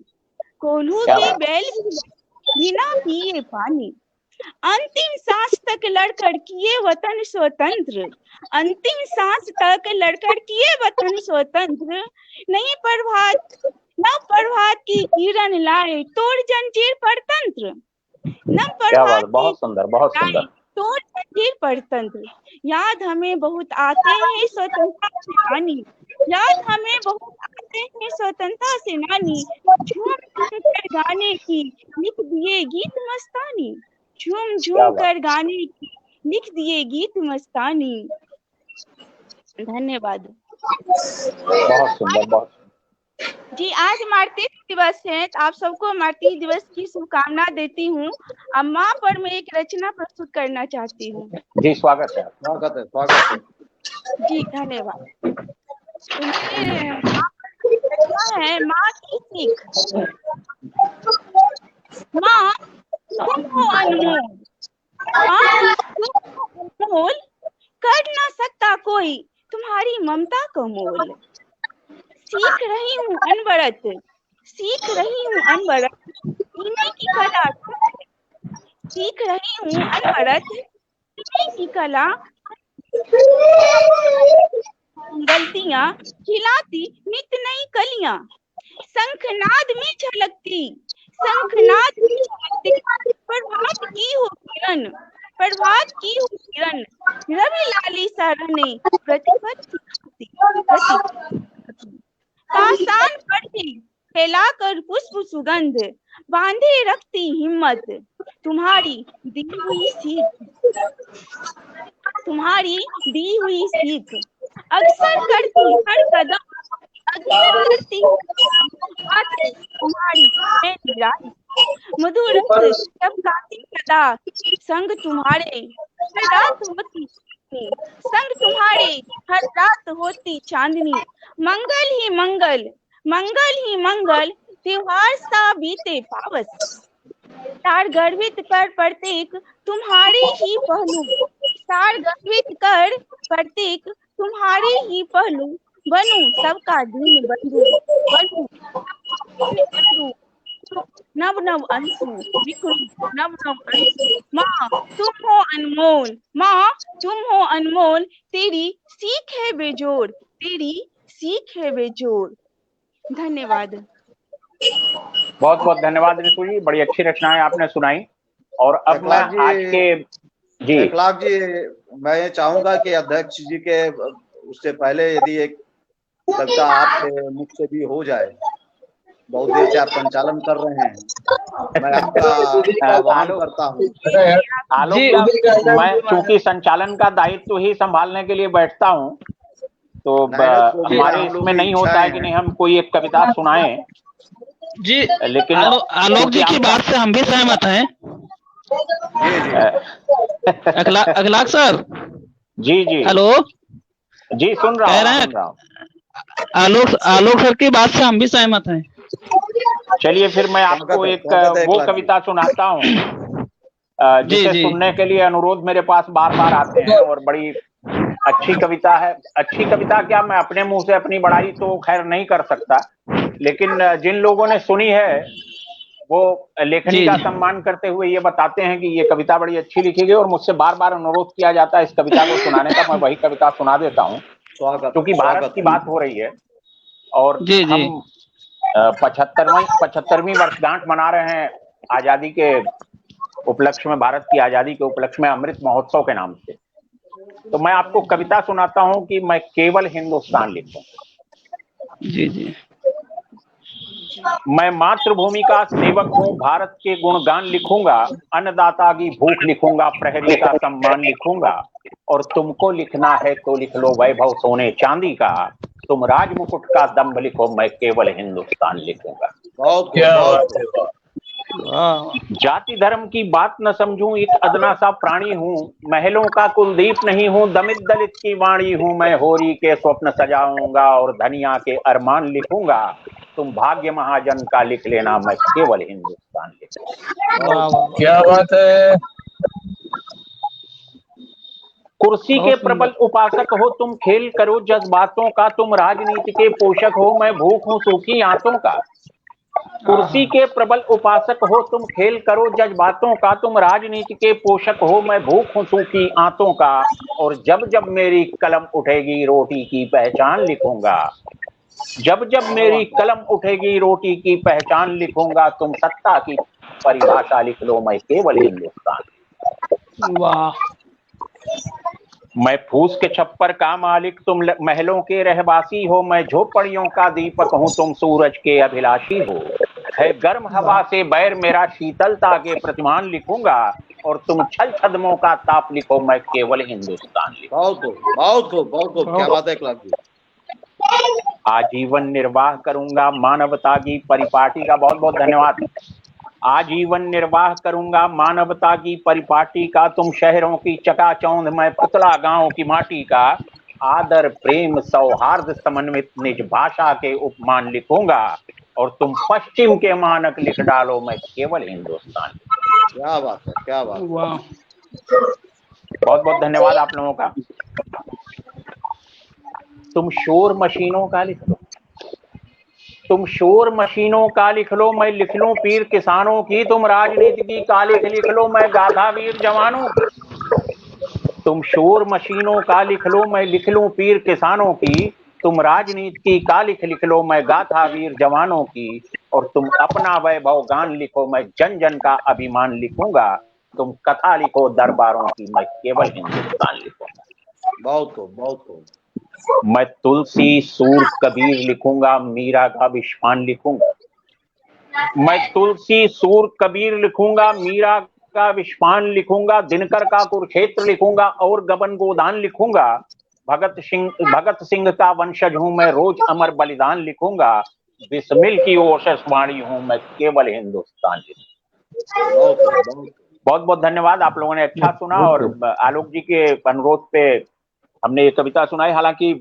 कोल्हू के बैल भी बिना पिए पानी। अंतिम सांस तक लड़कर किए वतन स्वतंत्र, अंतिम सांस तक लड़कर किए वतन स्वतंत्र। नहीं प्रभात न प्रभात की किरण लाए तोड़ जंजीर पर तंत्र, न प्रभात बहुत सुंदर, बहुत सुंदर। तोड़ जंजीर पर तंत्र। याद हमें बहुत आते हैं स्वतंत्रता सेनानी, याद हमें बहुत आते हैं स्वतंत्रता सेनानी, झूम झूम कर गाने की लिख दिए गीत मस्तानी, झूम झूम कर गाने की लिख दिए गीत मस्तानी। धन्यवाद। बहुत सुंदर, बहुत जी, आज मातृ दिवस है, तो आप सबको मातृ दिवस की शुभकामना देती हूँ। अब माँ पर मैं एक रचना प्रस्तुत करना चाहती हूँ। जी, स्वागत है, स्वागत है, स्वागत है। जी, धन्यवाद। रचना है माँ की सीख। माँ तुम हो अनमोल, माँ तुम हो अनमोल, कर ना सकता कोई तुम्हारी ममता का मोल। सीख रही हूँ अनवरत, सीख रही हूँ अनवरत, जीने की कला, सीख रही हूँ अनवरत, जीने की कला। गलतियाँ खिलाती नित नई कलियाँ, शंखनाद में झलकती, शंखनाद में झलकती, प्रभात की हो किरण, प्रभात की हो किरण, रवि लाली सरने प्रतिपत सिखाती, पाषाण पर्दे फैलाकर पुष्प सुगंध, बांधे रखती हिम्मत, तुम्हारी दी हुई सीख, तुम्हारी दी हुई सीख। अक्सर करती हर कदम, अक्सर करती आती तुम्हारी मैं निराश, मधुर जब गाती सदा संग तुम्हारे हर रात होती, संग तुम्हारे हर रात होती चांदनी। मंगल ही मंगल, मंगल ही मंगल, त्योहार सा बीते पावस, तार गर्वित कर प्रतीक तुम्हारे ही पहलू, तार गर्वित कर प्रतीक तुम्हारे ही पहलू, बनूं सबका दीन बंधु, बनूं बंधु, नव नव अंशु बिखरू नव नव अंशु। माँ तुम हो अनमोल, माँ तुम हो अनमोल, तेरी सीख है बेजोड़, तेरी सीख है बेजोड़। धन्यवाद। बहुत बहुत धन्यवाद रितु जी, बड़ी अच्छी रचनाएं आपने सुनाई। और अब मैं आज के जी एकलाख जी, मैं ये चाहूंगा कि अध्यक्ष जी के उससे पहले यदि एक कविता आपके मुख से भी हो जाए, बहुत देर से आप संचालन कर रहे हैं, मैं आपका आह्वान करता हूँ। आलोक, मैं चूंकि संचालन का दायित्व ही संभालने के लिए बैठता हूँ, तो हमारे इसमें नहीं होता है कि नहीं हम कोई एक कविता सुनाएं जी। लेकिन आलोक जी की बात से हम भी सहमत हैं। अखलाक सर। जी जी हेलो जी, सुन रहा हूँ। आलोक सर की बात से हम भी सहमत हैं। चलिए फिर मैं आपको एक वो कविता सुनाता हूँ जिसे सुनने के लिए अनुरोध मेरे पास बार बार आते हैं, और बड़ी अच्छी कविता है। अच्छी कविता क्या, मैं अपने मुंह से अपनी बड़ाई तो खैर नहीं कर सकता, लेकिन जिन लोगों ने सुनी है वो लेखनी का सम्मान करते हुए ये बताते हैं कि ये कविता बड़ी अच्छी लिखी गई, और मुझसे बार बार अनुरोध किया जाता है इस कविता को सुनाने का। मैं वही कविता सुना देता हूँ, क्योंकि भारत की बात हो रही है और हम 75वीं वर्षगांठ मना रहे हैं आजादी के उपलक्ष्य में, भारत की आजादी के उपलक्ष्य में अमृत महोत्सव के नाम से। तो मैं आपको कविता सुनाता हूं कि मैं केवल हिंदुस्तान लिखूं। जी जी। मैं मातृभूमि का सेवक हूँ, भारत के गुणगान लिखूंगा, अन्नदाता की भूख लिखूंगा, प्रहरी का सम्मान लिखूंगा, और तुमको लिखना है तो लिख लो वैभव सोने चांदी का, तुम राज मुकुट का दम्भ लिखो, मैं केवल हिंदुस्तान लिखूंगा। बहुत क्या बहुत बात है, वाह। जाति धर्म की बात न समझूं, एक अदना सा प्राणी हूँ, महलों का कुलदीप नहीं हूँ, दमित दलित की वाणी हूँ, मैं होरी के स्वप्न सजाऊंगा और धनिया के अरमान लिखूंगा, तुम भाग्य महाजन का लिख लेना, मैं केवल हिंदुस्तान लिखूंगा। वाह वाह वाह, क्या बात है। कुर्सी के बहुत सुंदर। प्रबल उपासक हो तुम, खेल करो जज्बातों का, तुम राजनीति के पोषक हो, मैं भूख हूँ सूखी आंतों का। कुर्सी के प्रबल उपासक हो तुम, खेल करो जज्बातों का, तुम राजनीति के पोषक हो, मैं भूख हूँ सूखी आंतों का, और जब जब मेरी कलम उठेगी रोटी की पहचान लिखूंगा, जब जब मेरी कलम उठेगी रोटी की पहचान लिखूंगा, तुम सत्ता की परिभाषा लिख लो, मैं केवल हिंदुस्तान। वाह, मैं फूस के छप्पर का मालिक, तुम महलों के रहवासी हो, मैं झोपड़ियों का दीपक हूं, तुम सूरज के अभिलाषी हो, है गर्म हवा से बैर मेरा, शीतलता के प्रतिमान लिखूंगा, और तुम छल छदमों का ताप लिखो, मैं केवल हिंदुस्तान लिखूंगा। बहुत खूब, बहुत खूब, बहुत खूब। क्या बात है अखलाक जी। आजीवन निर्वाह करूंगा मानवता की परिपाटी का, बहुत बहुत धन्यवाद। आजीवन निर्वाह करूंगा मानवता की परिपाटी का, तुम शहरों की चकाचौंध, मैं पुतला गांव की माटी का, आदर प्रेम सौहार्द समन्वित निज भाषा के उपमान लिखूंगा, और तुम पश्चिम के मानक लिख डालो, मैं केवल हिंदुस्तान। क्या बात है, क्या बात है। वाह, बहुत बहुत धन्यवाद आप लोगों का। तुम शोर मशीनों का लिख लो, तुम शोर मशीनों का लिख लो, मैं लिख लूं पीर किसानों की, तुम राजनीति की कालिख लिख लो, मैं गाथा वीर जवानों की। तुम शोर मशीनों का लिख लो, मैं लिख लूं पीर किसानों की, तुम राजनीति की कालिख लिख लो, मैं गाथा वीर जवानों की, और तुम अपना वैभव गान लिखो, मैं जन जन का अभिमान लिखूंगा, तुम कथा लिखो दरबारों की, मैं केवल हिंदुस्तान लिखूंगा। बहुत खूब, बहुत खूब। मैं तुलसी सूर कबीर लिखूंगा, मीरा का विश्वान लिखूंगा, मैं तुलसी सूर कबीर लिखूंगा, मीरा का विश्वान लिखूंगा, दिनकर का कुरुक्षेत्र लिखूंगा, और गबन गोदान लिखूंगा, भगत सिंह का वंशज हूं मैं, रोज अमर बलिदान लिखूंगा, बिस्मिल की ओशस वाणी हूं मैं, केवल हिंदुस्तान लिखूंगा। बहुत बहुत धन्यवाद, आप लोगों ने अच्छा सुना, और आलोक जी के अनुरोध पे हमने ये कविता सुनाई। हालांकि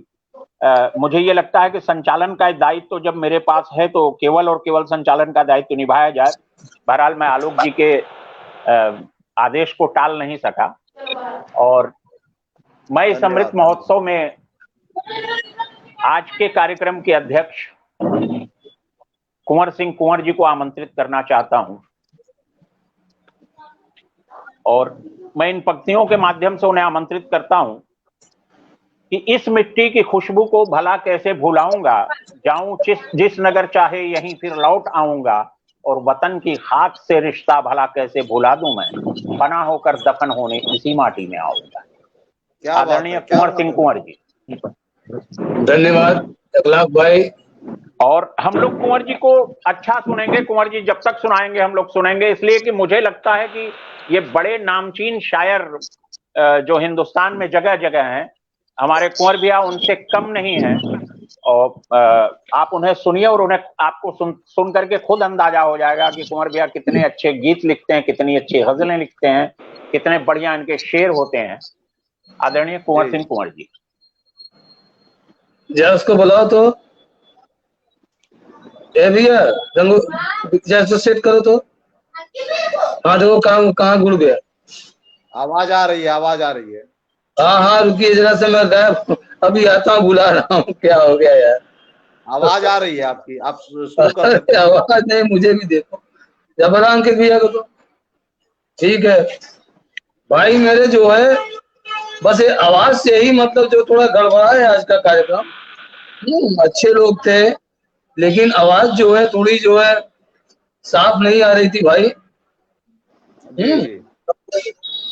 मुझे ये लगता है कि संचालन का दायित्व तो जब मेरे पास है तो केवल और केवल संचालन का दायित्व निभाया जाए। बहरहाल मैं आलोक जी के आदेश को टाल नहीं सका, और मैं इस अमृत महोत्सव में आज के कार्यक्रम के अध्यक्ष कुंवर सिंह कुंवर जी को आमंत्रित करना चाहता हूं, और मैं इन पंक्तियों के माध्यम से उन्हें आमंत्रित करता हूं कि इस मिट्टी की खुशबू को भला कैसे भुलाऊंगा, जाऊं जिस नगर चाहे यहीं फिर लौट आऊंगा, और वतन की खाक से रिश्ता भला कैसे भुला दूं मैं, बना होकर दफन होने इसी माटी में आऊंगा। आदरणीय कुंवर सिंह कुंवर जी, धन्यवाद अखलाक भाई। और हम लोग कुंवर जी को अच्छा सुनेंगे, कुंवर जी जब तक सुनाएंगे हम लोग सुनेंगे, इसलिए कि मुझे लगता है कि ये बड़े नामचीन शायर जो हिंदुस्तान में जगह जगह हैं, हमारे कुंवर भैया उनसे कम नहीं है, और आप उन्हें सुनिए, और उन्हें आपको सुन करके खुद अंदाजा हो जाएगा कि कुंवर भैया कितने अच्छे गीत लिखते हैं, कितनी अच्छी गजलें लिखते हैं, कितने बढ़िया इनके शेर होते हैं। आदरणीय कुंवर सिंह कुंवर जी, जरा उसको बुलाओ तो। भैया जैसे सेट करो तो। हाँ देखो काम कहाँ गुड़ गया। आवाज आ रही है, आवाज आ रही है। हाँ हाँ रुकिए जरा से, मैं गायब अभी आता हूँ, बुला रहा हूँ। क्या हो गया यार, आवाज आ रही है आपकी, आप शुरू कर सकते हैं। आवाज नहीं, मुझे भी देखो जबरा अंकित भैया को तो ठीक है भाई। मेरे जो है बस ये आवाज से ही मतलब जो थोड़ा गड़बड़ा है आज का कार्यक्रम। अच्छे लोग थे लेकिन आवाज जो है थोड़ी जो है साफ नहीं आ रही थी भाई।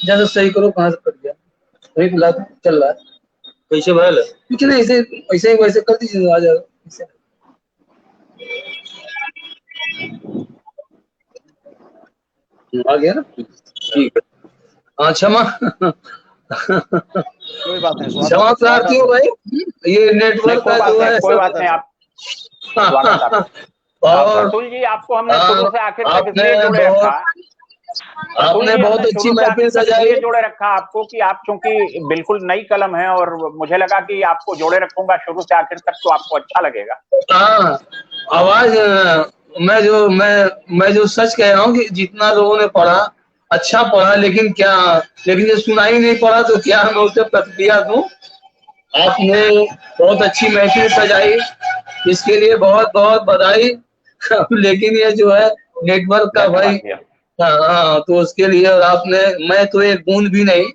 जैसे सही करो, कहाँ से कट गया, वही बुला चल रहा है कैसे भरल कुछ नहीं, ऐसे ऐसे ही वैसे कर दीजिए आ जाएगा। आ गया ना, ठीक है। हाँ क्षमा कोई बात नहीं, क्षमा प्रार्थी हो भाई, ये नेटवर्क का जो है कोई बात नहीं, आप स्वागत आपका। और प्रतुल जी, आपको हमने शुरू से आखिर तक इसलिए आपने जोड़े रखा, आपने बहुत अच्छी महफिल सजाई। जोड़े रखा आपको कि आप चूंकि बिल्कुल नई कलम है और मुझे लगा कि आपको जोड़े रखूंगा शुरू से आखिर तक तो आपको अच्छा लगेगा। हाँ, आवाज मैं जो सच कह रहा हूँ कि जितना लोगों ने पढ़ा अच्छा पढ़ा, लेकिन जो सुनाई नहीं पड़ा तो क्या मैं उसे प्रतिक्रिया दूं। आपने बहुत अच्छी महफिल सजाई, इसके लिए बहुत बहुत बधाई। लेकिन ये जो है नेटवर्क का भाई, हाँ तो उसके लिए, और आपने, मैं तो एक बूंद भी नहीं,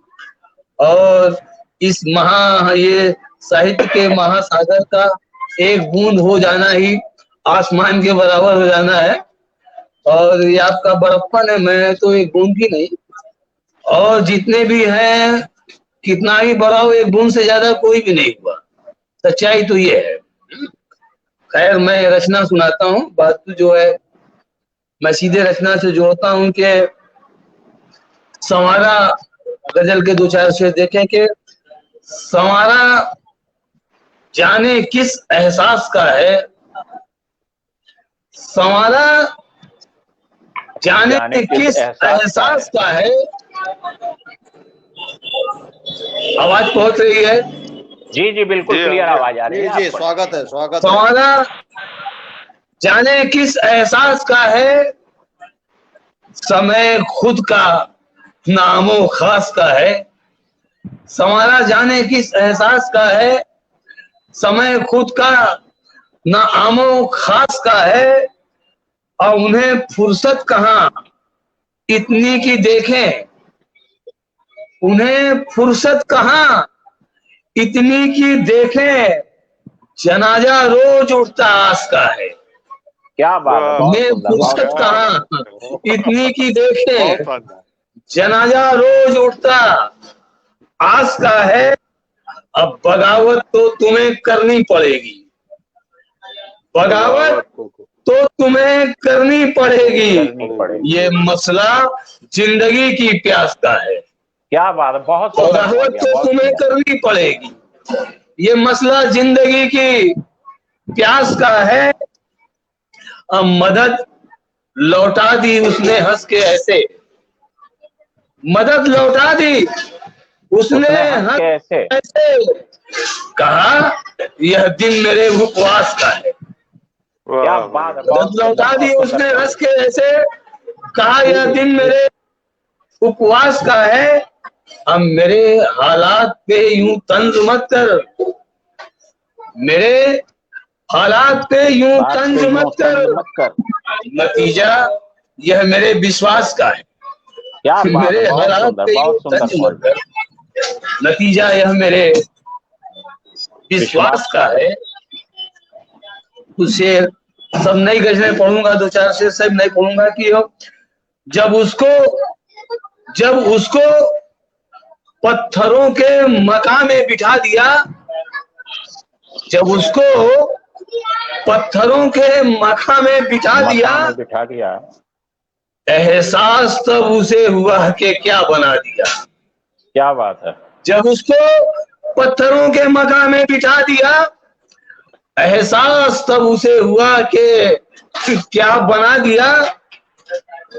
और इस ये साहित्य के महासागर का एक बूंद हो जाना ही आसमान के बराबर हो जाना है। और ये आपका बड़प्पन है, मैं तो एक बूंद भी नहीं, और जितने भी हैं कितना ही बड़ा हो, एक बूंद से ज्यादा कोई भी नहीं हुआ। सच्चाई तो ये है। खैर मैं रचना सुनाता हूँ, बात तो जो है मैं सीधे रचना से जोड़ता हूँ कि संवारा गजल के दो चार शेर देखें कि संवारा जाने किस एहसास का है, संवारा जाने किस एहसास का है। आवाज पहुंच रही है? जी जी बिल्कुल क्लियर आवाज आ रही है। जी स्वागत है, स्वागत है। संवारा जाने किस एहसास का है, समय खुद का नामो खास का है। संवारा जाने किस एहसास का है, समय खुद का नामो खास का है। और उन्हें फुर्सत कहाँ इतनी की देखें, उन्हें फुर्सत कहाँ इतनी की देखें, जनाजा रोज उठता आस का है। क्या बात है, उन्हें फुर्सत कहाँ इतनी की देखें, जनाजा रोज उठता आस का है। अब बगावत तो तुम्हें करनी पड़ेगी, बगावत तो तुम्हें करनी पड़ेगी। ये मसला जिंदगी की प्यास का है। क्या बात है, बहुत बगावत तो तुम्हें करनी पड़ेगी, ये मसला जिंदगी की प्यास का है। अब मदद लौटा दी उसने हंस के ऐसे, मदद लौटा दी उसने हंस के ऐसे, कहा यह दिन मेरे उपवास का है। क्या बात है, मदद लौटा दी उसने हंस के ऐसे, कहा यह दिन मेरे उपवास का है। अब मेरे हालात पे यूं तंज मत कर, मेरे हालात पे यूं तंज मत कर, नतीजा यह मेरे विश्वास का है। मेरे हालात पे यूं तंज मत कर, नतीजा यह मेरे विश्वास का है। कुछ शेर सब नई गजलें पढ़ूंगा, दो चार शेर सब नहीं पढ़ूंगा कि जब उसको पत्थरों के मकान में बिठा दिया, जब उसको पत्थरों के मखा में बिठा दिया, एहसास तब उसे हुआ कि क्या बना दिया। क्या बात है, जब उसको पत्थरों के मकान में बिठा दिया, एहसास तब उसे हुआ कि क्या बना दिया।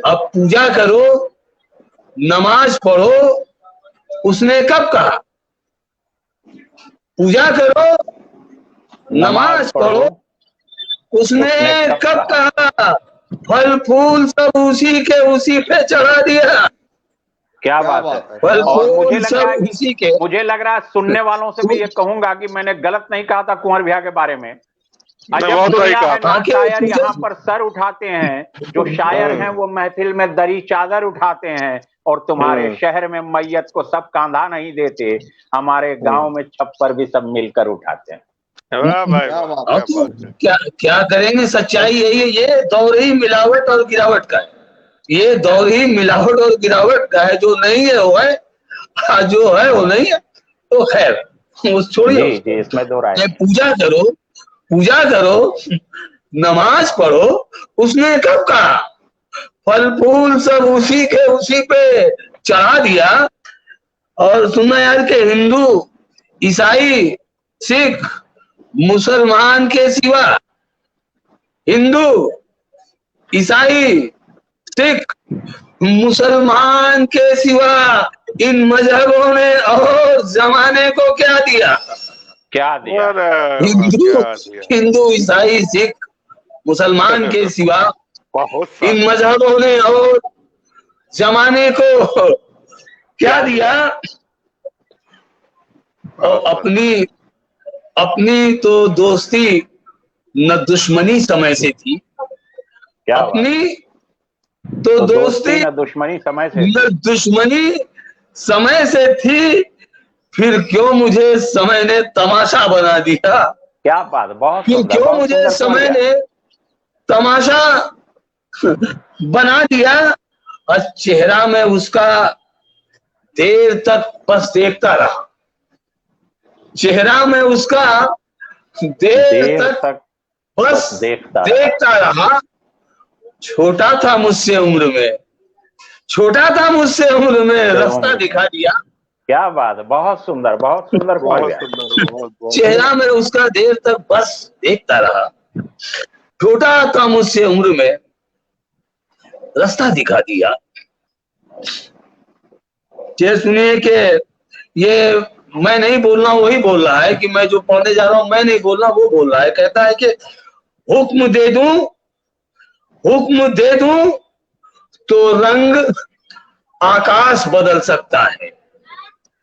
अब पूजा करो नमाज पढ़ो, उसने कब कहा। पूजा करो नमाज पढ़ो, उसने कब कहा। फल फूल सब उसी के उसी पे चढ़ा दिया। क्या बात है। फल और फूल सब उसी के। मुझे लग रहा है सुनने वालों से भी ये कहूंगा कि मैंने गलत नहीं कहा था कुंवर भैया के बारे में। शायर यहाँ पर सर उठाते हैं, जो शायर हैं वो महफिल में दरी चादर उठाते हैं, और तुम्हारे शहर में मैयत को सब कांधा नहीं देते, हमारे गांव में छप्पर भी सब मिलकर उठाते हैं। क्या करेंगे, सच्चाई यही है। ये दौर ही मिलावट और गिरावट का है, ये दौर ही मिलावट और गिरावट का है। जो नहीं है वो है, जो है वो नहीं है। तो खैर उस छोड़िए, इसमें दो राय। पूजा करो नमाज पढ़ो, उसने कब कहा। फल फूल सब उसी पे चढ़ा दिया। और सुनना यार के हिंदू, ईसाई, सिख, मुसलमान के सिवा, हिंदू, ईसाई, सिख, मुसलमान के सिवा इन मजहबों ने और जमाने को क्या दिया? क्या दिया? हिंदू, ईसाई, सिख, मुसलमान के सिवा इन मजहबों ने और जमाने को क्या दिया? और अपनी तो दोस्ती न दुश्मनी समय से थी। क्या अपनी तो दोस्ती न दुश्मनी समय से, न दुश्मनी समय से थी, फिर क्यों मुझे समय ने तमाशा बना दिया? क्या बात, बहुत फिर क्यों मुझे समय ने तमाशा बना दिया? और चेहरा में उसका देर तक बस देखता रहा, चेहरा में उसका देर तक बस देखता रहा। छोटा था मुझसे उम्र में, छोटा था मुझसे उम्र में, रास्ता दिखा दिया। क्या बात, बहुत सुंदर, बहुत सुंदर। चेहरा में उसका देर तक बस देखता रहा, छोटा था मुझसे उम्र में, रास्ता दिखा दिया। ये सुनिए कि ये मैं नहीं बोल रहा हूँ, वही बोल रहा है कि मैं जो पढ़ने जा रहा हूँ मैं नहीं बोल रहा, वो बोल रहा है। कहता है कि हुक्म दे दूं तो रंग आकाश बदल सकता है।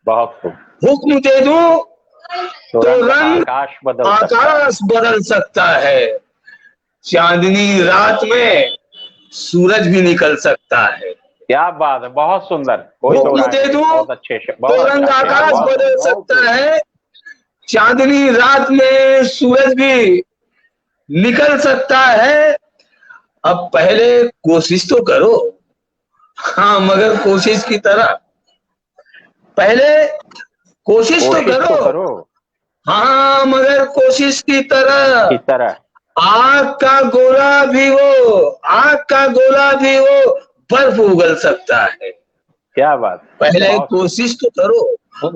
बहुत हुक्म दे दूं तो रंग आकाश बदल सकता है। चांदनी रात में सूरज भी निकल सकता है। क्या बात है, बहुत सुंदर। हुक्म दे दूं बहुत अच्छे, तो रंग आकाश बदल सकता है। चांदनी रात में सूरज भी निकल सकता है। अब पहले कोशिश तो करो, हाँ, मगर कोशिश की तरह, पहले कोशिश तो करो, हाँ, मगर कोशिश की तरह। आग का गोला भी वो बर्फ उगल सकता है। क्या बात, पहले कोशिश तो करो,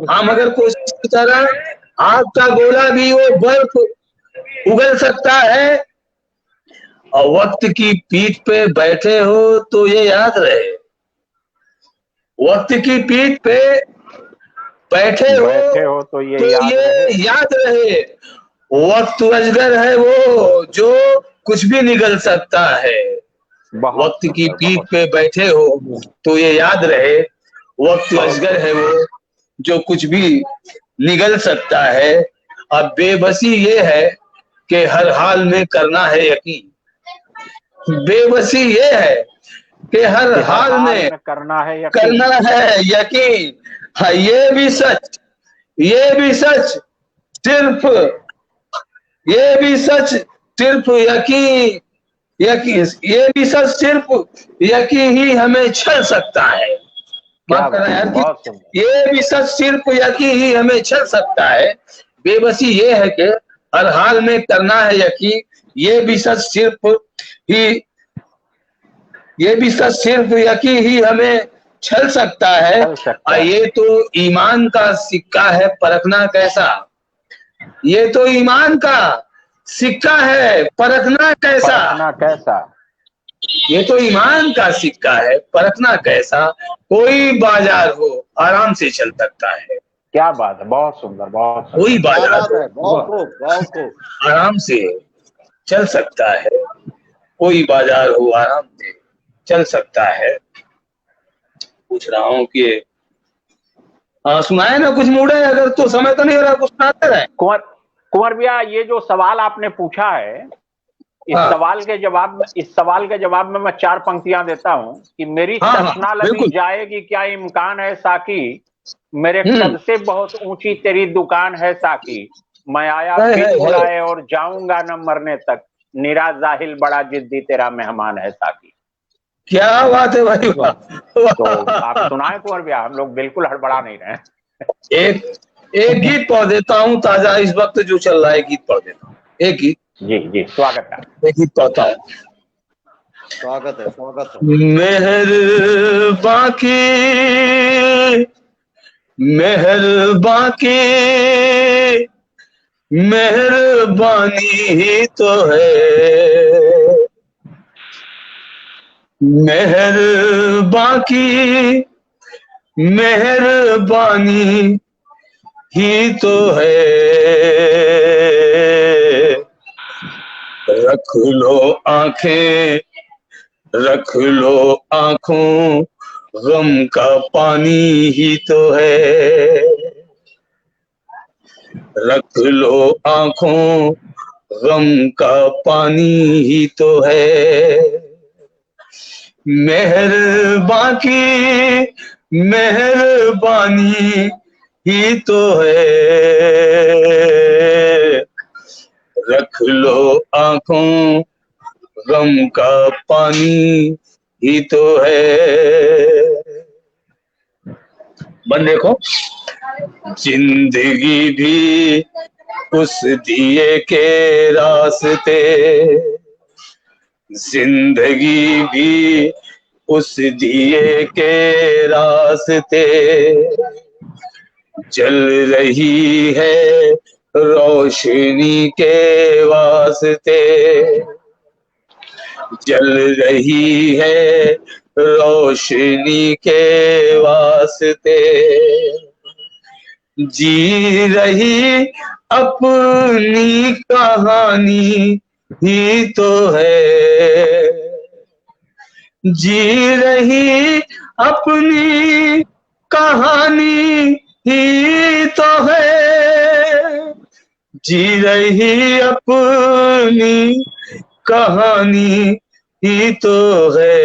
हाँ, मगर कोशिश की तरह आग का गोला भी वो बर्फ उगल सकता है। और वक्त की पीठ पे बैठे हो तो ये याद रहे, वक्त की पीठ पे बैठे हो तो ये याद रहे, वक्त अजगर है वो जो कुछ भी निगल सकता है। वक्त की पीठ पे बैठे हो तो ये याद रहे, वक्त अजगर है वो जो कुछ भी निगल सकता है। अब बेबसी ये है कि हर हाल में करना है यकीन, बेबसी ये है कि हर हाल में करना है यकीन। हाँ, ये भी सच सिर्फ यकीन, ये भी सच सिर्फ यकीन ही हमें छल सकता है। माफ करना यार, कि ये भी सच सिर्फ यकीन ही हमें छल सकता है। बेबसी ये है कि हर हाल में करना है यकीन, ये भी सच सिर्फ यकीन ही हमें छल सकता है। और ये तो ईमान का सिक्का है, परखना कैसा। ये तो ईमान का सिक्का है, परखना कैसा। ये तो ईमान का सिक्का है, परखना कैसा। कोई बाजार हो आराम से चल सकता है। क्या बात है, बहुत सुंदर, बहुत सुंदर। कोई बाजार हो आराम से चल सकता है, कोई बाजार हो आराम से चल सकता है। पूछ रहा हूँ कि सुनाए ना कुछ मूड है, अगर तो समय तो नहीं हो रहा, कुछ सुनाते रहे। कुंवर भैया, ये जो सवाल आपने पूछा है, इस सवाल के जवाब में मैं 4 पंक्तियां देता हूं कि मेरी तशना लगी जाएगी क्या इम्कान है साकी, मेरे कद से बहुत ऊंची तेरी दुकान है साकी, मैं आया फिर बुलाए और जाऊंगा न मरने तक, निरा जाहिल बड़ा जिद्दी तेरा मेहमान है साकी। क्या बात है भाई, तो आप सुनाए कुंवर भैया, हम लोग बिल्कुल हड़बड़ा नहीं रहे। एक गीत पढ़ देता हूँ ताजा, इस वक्त जो चल रहा है गीत पढ़ देता हूँ। एक गीत, जी स्वागत है। एक गीत पढ़ता हूँ। स्वागत है, स्वागत है। मेहरबानी ही तो है, मेहरबानी ही तो है। रख लो आंखों, गम का पानी ही तो है। रख लो आंखों, गम का पानी ही तो है। मेहरबानी ही तो है। रख लो आंखों, गम का पानी ही तो है। बन देखो, जिंदगी भी उस दिए के रास्ते, जिंदगी भी उस दिए के रास्ते, जल रही है रोशनी के वास्ते, जल रही है रोशनी के वास्ते, जी रही अपनी कहानी ही तो है। जी रही अपनी कहानी ही तो है। जी रही अपनी कहानी ही तो है।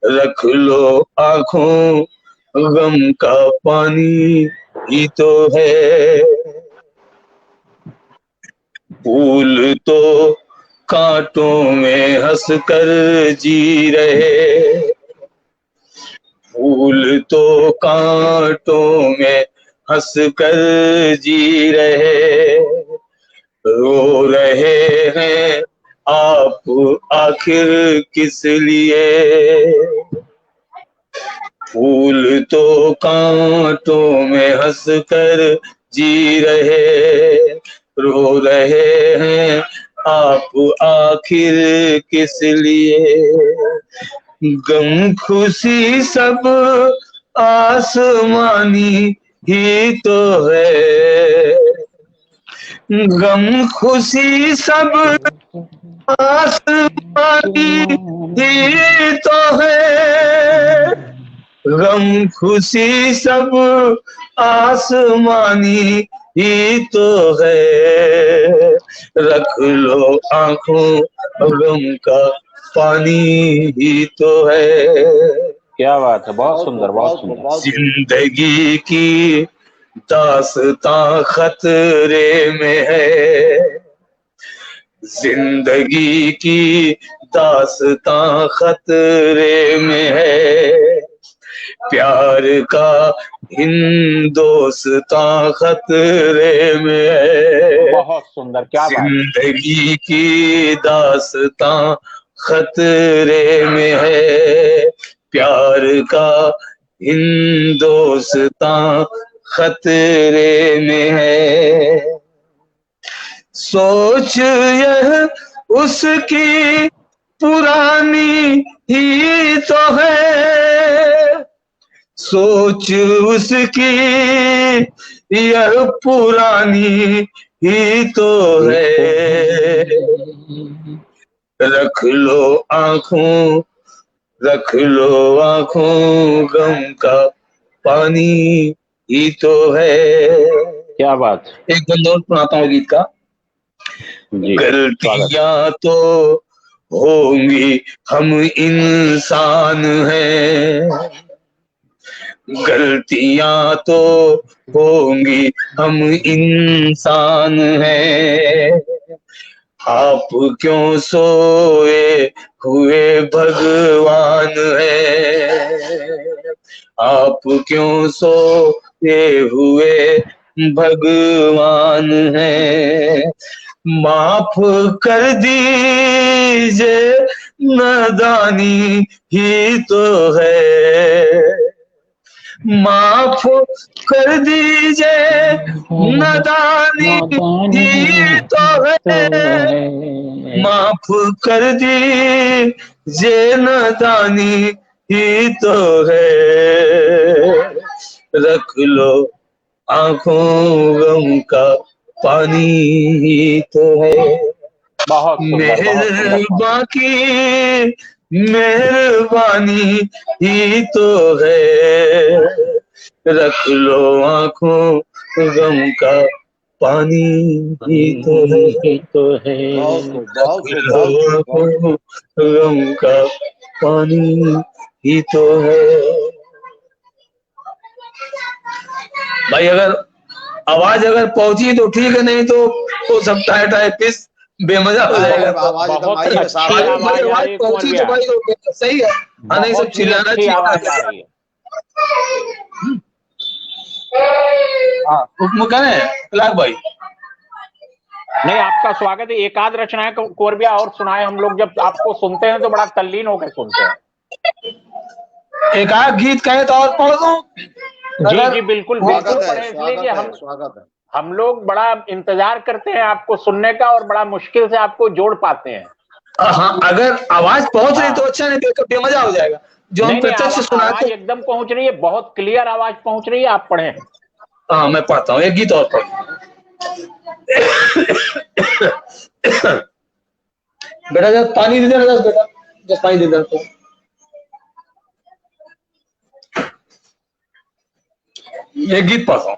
रख लो आंखों, गम का पानी ही तो है। फूल तो कांटों में हंसकर जी रहे, फूल तो कांटों में हंसकर जी रहे, रो रहे हैं आप आखिर किस लिए। फूल तो कांटों में हंसकर जी रहे, रो रहे हैं आप आखिर किस लिए। गम खुशी सब आसमानी ही तो है। गम खुशी सब आसमानी ही तो है। गम खुशी सब आसमानी ही तो है। रख लो आंखों, गम का पानी ही तो है। क्या बात है, बहुत सुंदर, बहुत सुंदर। जिंदगी की दास्तां खतरे में है, जिंदगी की दास्तां खतरे में है। प्यार का हिंदोस्तां खतरे में है। बहुत सुंदर, क्या बात। जिंदगी की दास्तां खतरे में है। प्यार का हिंदोस्तां खतरे में है। सोच यह उसकी पुरानी ही तो है। सोच उसकी यह पुरानी ही तो है। रख लो आंखों, रख लो आंखों, गम का पानी ही तो है। क्या बात। एक बंद और सुनाता हूँ गीत का। गलतियां तो होंगी, हम इंसान हैं। गलतियां तो होंगी, हम इंसान हैं। आप क्यों सोए हुए भगवान हैं। आप क्यों सोए हुए भगवान हैं। माफ कर दीजिए नादानी ही तो है, माफ कर दीजिए नादानी ही तो है, माफ कर दीजिए नादानी ही तो है, रख लो आंखों गम का पानी ही तो है। बहुत मेहरबान की मेहरबानी ही तो है, रख लो आंखों गम का पानी ही तो है, रख लो आंखों गम का पानी ही तो है। भाई अगर आवाज अगर पहुंची तो ठीक है, नहीं तो हो सकता है टाइपिस्ट बेमजा हो जाएगा। आवाज एकदम आई है, साफ आवाज पहुंची तो भाई सही है, नहीं सब चिल्लाना चाहिए। हाँ हुक्म करें लाख भाई। नहीं, आपका स्वागत है। एक आध रचनाएं कोरबिया और सुनाए, हम लोग जब आपको सुनते हैं तो बड़ा तल्लीन होकर सुनते हैं। एक आध गीत कहे तो और पढ़ दो। जी जी बिल्कुल बिल्कुल पढ़े, इसलिए कि हम लोग बड़ा इंतजार करते हैं आपको सुनने का और बड़ा मुश्किल से आपको जोड़ पाते हैं। हाँ अगर आवाज पहुंच रही तो अच्छा, नहीं तो बेमजा हो जाएगा। जो हम प्रत्यक्ष सुनाते एकदम पहुंच रही है, बहुत क्लियर आवाज पहुंच रही है, आप पढ़े। हाँ मैं पढ़ता हूँ, एक गीत और पढ़। बेटा जब पानी दे देना, बेटा जब पानी दे देना तो ये गीत पढ़ता हूँ।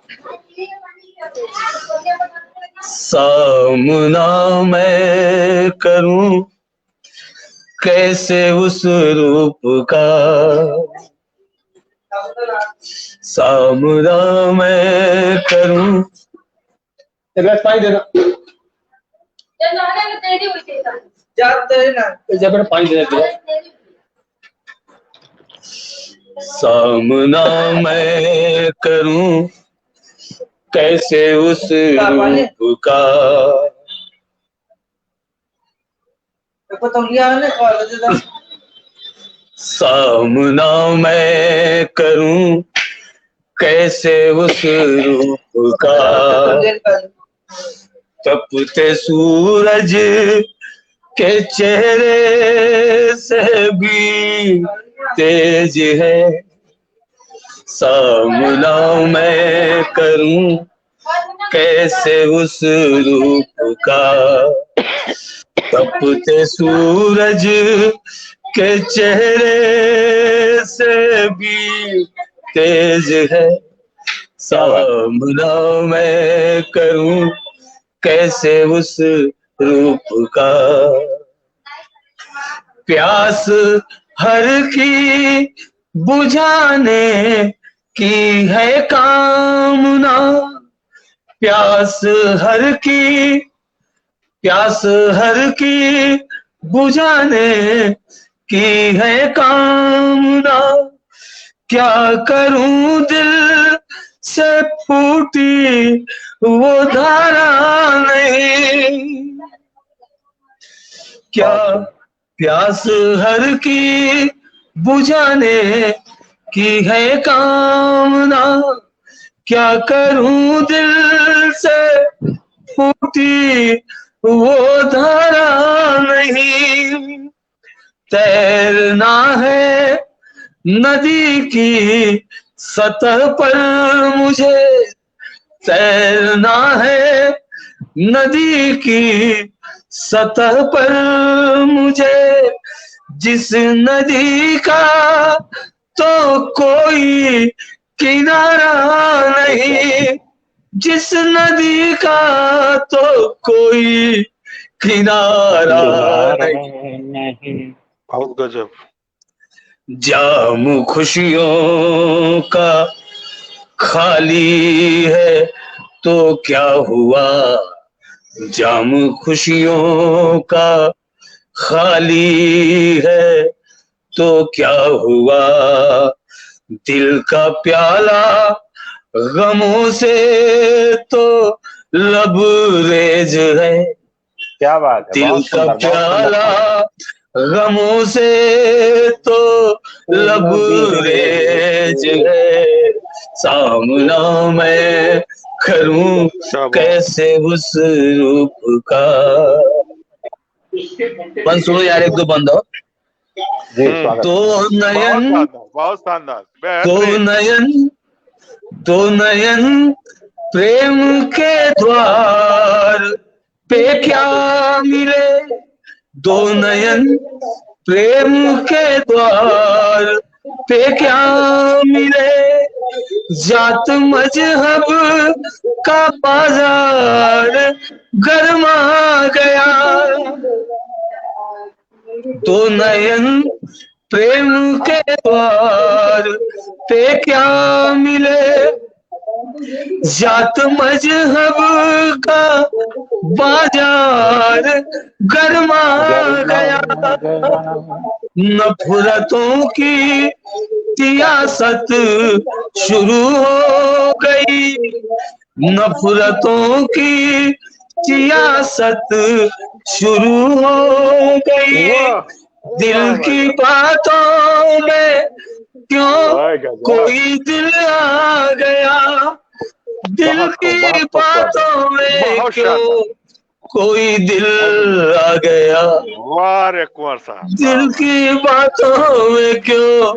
सामना मैं करूं कैसे उस रूप का, सामना मैं करूं पानी देना, पानी देना, सामना मैं करूं कैसे उस रूप का, सामना मैं करूं कैसे उस रूप का, तपते सूरज के चेहरे से भी तेज है, सामना मैं करूं कैसे उस रूप का, तपते सूरज के चेहरे से भी तेज है, सामना मैं करूं कैसे उस रूप का, प्यास हर की बुझाने की है कामना, प्यास हर की बुझाने की है कामना, क्या करूं दिल से फूटी वो धारा नहीं, क्या प्यास हर की बुझाने की है कामना, क्या करूं दिल से फूटी वो धारा नहीं, तैरना है नदी की सतह पर मुझे, तैरना है नदी की सतह पर मुझे, जिस नदी का तो कोई किनारा नहीं, जिस नदी का तो कोई किनारा नहीं। बहुत गजब। जाम खुशियों का खाली है तो क्या हुआ, जाम खुशियों का खाली है तो क्या हुआ, दिल का प्याला गमों से तो लबरेज है, क्या बात है, दिल बहुत का सुंदर, बहुत प्याला गमों से तो लबरेज है, सामना मैं करूं कैसे उस रूप का। बंद सुनो यार, एक दो बंद हो। तो नयन, बहुत शानदार, तो नयन प्रेम के द्वार पे क्या मिले, दो नयन प्रेम के द्वार पे क्या मिले, जात मजहब का बाजार गरमा गया, दो नयन प्रेम के द्वार पे क्या मिले, जात मजहब का बाजार गरमा गया, नफरतों की सियासत शुरू हो गई, नफरतों की सियासत शुरू हो गई, दिल की बातों में क्यों कोई दिल आ गया, दिल की बातों में क्यों कोई दिल आ गया, वाह रे कुंवर साहब, दिल की बातों में क्यों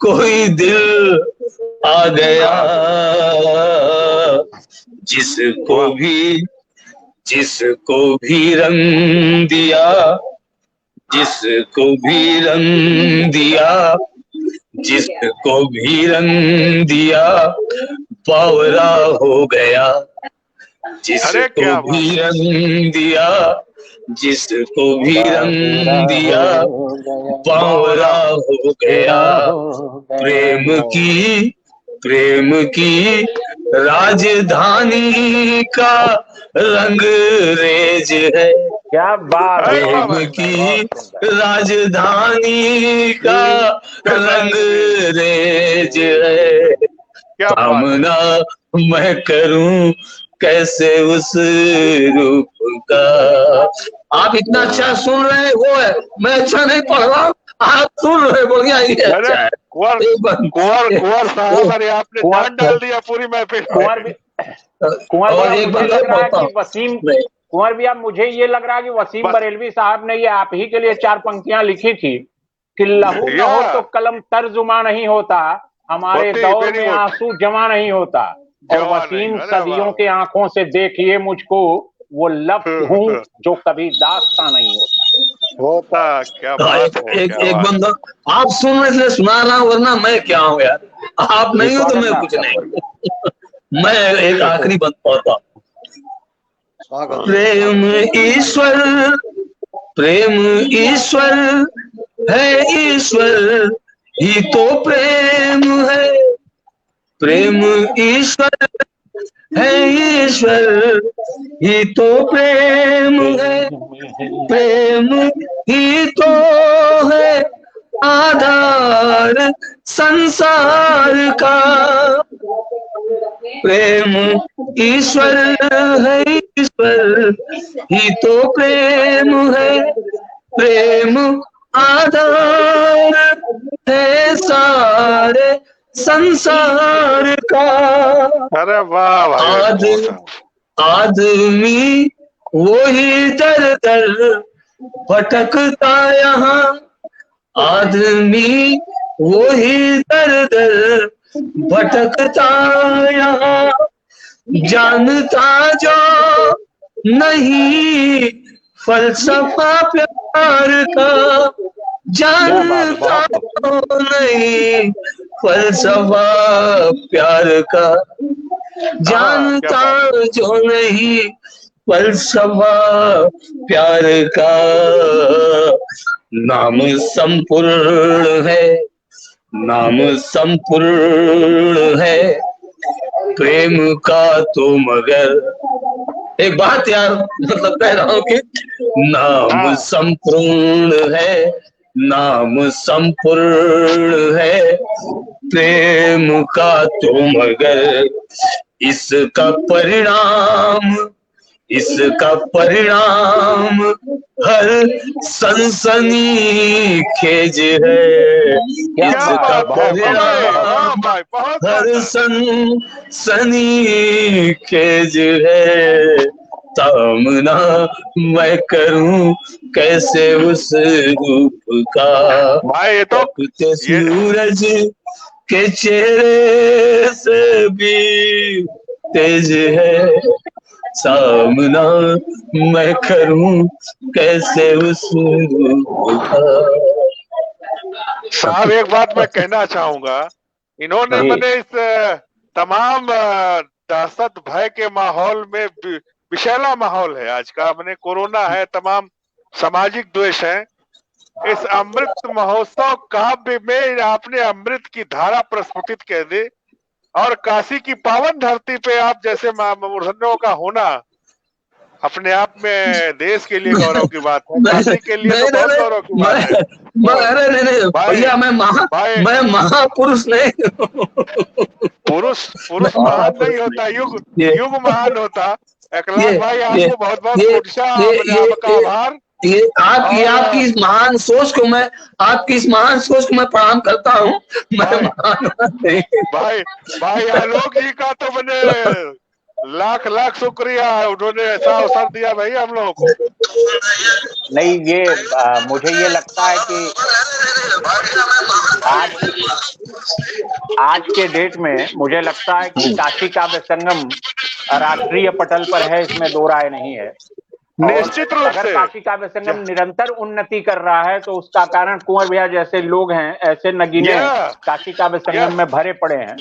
कोई दिल आ गया, जिसको भी रंग दिया, जिसको भी रंग दिया, जिसको भी रंग दिया बावरा हो गया, जिसको भी रंग दिया, जिसको भी रंग दिया बावरा हो गया, प्रेम की राजधानी का रंग रेज है, क्या बात, प्रेम की राजधानी का रंग रेज है, सामना मैं करूं कैसे उस रूप का। आप इतना अच्छा सुन रहे हैं, वो है, मैं अच्छा नहीं पढ़ रहा हूँ, आप सुन रहे, बढ़िया ही अच्छा है। कुंवर साहब, अरे आपने जान डाल दिया पूरी महफिल। कुंवर भैया, मुझे ये लग रहा है कि वसीम बरेलवी साहब ने ये आप ही के लिए 4 पंक्तियां लिखी थी कि लहू न हो तो कलम तर्जुमा नहीं होता, हमारे दौर में आंसू जमा नहीं होता, और वसीम सदियों के आंखों से देखिए मुझको, वो लफ्ज हूँ जो कभी दास्तां नहीं होता। क्या बात है, एक बंदा आप सुन रहे इसलिए सुना रहा हूँ, वरना मैं क्या हूँ यार, आप नहीं हो तो मैं कुछ नहीं। मैं एक आखिरी बंद पढ़ता, प्रेम ईश्वर है, ईश्वर ही तो प्रेम है, प्रेम ईश्वर है, ईश्वर ही तो प्रेम है, प्रेम ही तो है आधार संसार का, प्रेम ईश्वर है, ईश्वर ही तो प्रेम है, प्रेम आधार है सारे संसार का। अरे वाह, आदमी वही दर दर भटकता यहाँ, आदमी वही दर दर भटकता यहाँ, जानता जो नहीं फलसफा प्यार का, जानता जो नहीं फलसफा प्यार का, जानता जो नहीं फलसफा प्यार का, नाम संपूर्ण है, नाम संपूर्ण है प्रेम का तो, मगर एक बात यार, मतलब कह रहा हूं कि नाम संपूर्ण है, नाम संपूर्ण है प्रेम का तो, मगर इसका परिणाम इसका परिणाम हर सनसनी खेज है, इसका परिणाम हर सनसनी खेज है। सामना मैं करूं कैसे उस रूप का, भाई तो सूरज के चेहरे से भी तेज है। सामना मैं करूं कैसे उस रूप का। साहब एक बात मैं कहना चाहूंगा, इन्होंने मैंने इस तमाम दहशत भय के माहौल में, विषैला माहौल है आज का, मैंने कोरोना है, तमाम सामाजिक द्वेष है, इस अमृत महोत्सव काव्य में आपने अमृत की धारा प्रस्फुटित कर दी, और काशी की पावन धरती पे आप जैसे मूर्धन्यों का होना अपने आप में देश के लिए गौरव की बात है, काशी के लिए तो बहुत गौरव की बात है। अरे भैया मैं महापुरुष नहीं, पुरुष महान नहीं होता, युग महान होता। अखलाक भाई आपको बहुत बहुत आपका आभार। ये आपकी इस महान सोच को मैं प्रणाम करता हूँ। भाई आलोक जी का तो मैंने लाख लाख शुक्रिया है, उन्होंने ऐसा अवसर दिया भाई हम लोगों को। नहीं, ये मुझे ये लगता है कि आज के डेट में मुझे लगता है कि काशी काव्य संगम राष्ट्रीय पटल पर है, इसमें दो राय नहीं है। निश्चित रूप अगर से काशी काव्य संगम निरंतर उन्नति कर रहा है तो उसका कारण कुंवर भैया जैसे लोग हैं, ऐसे नगीने काशी काव्य संगम में भरे पड़े हैं।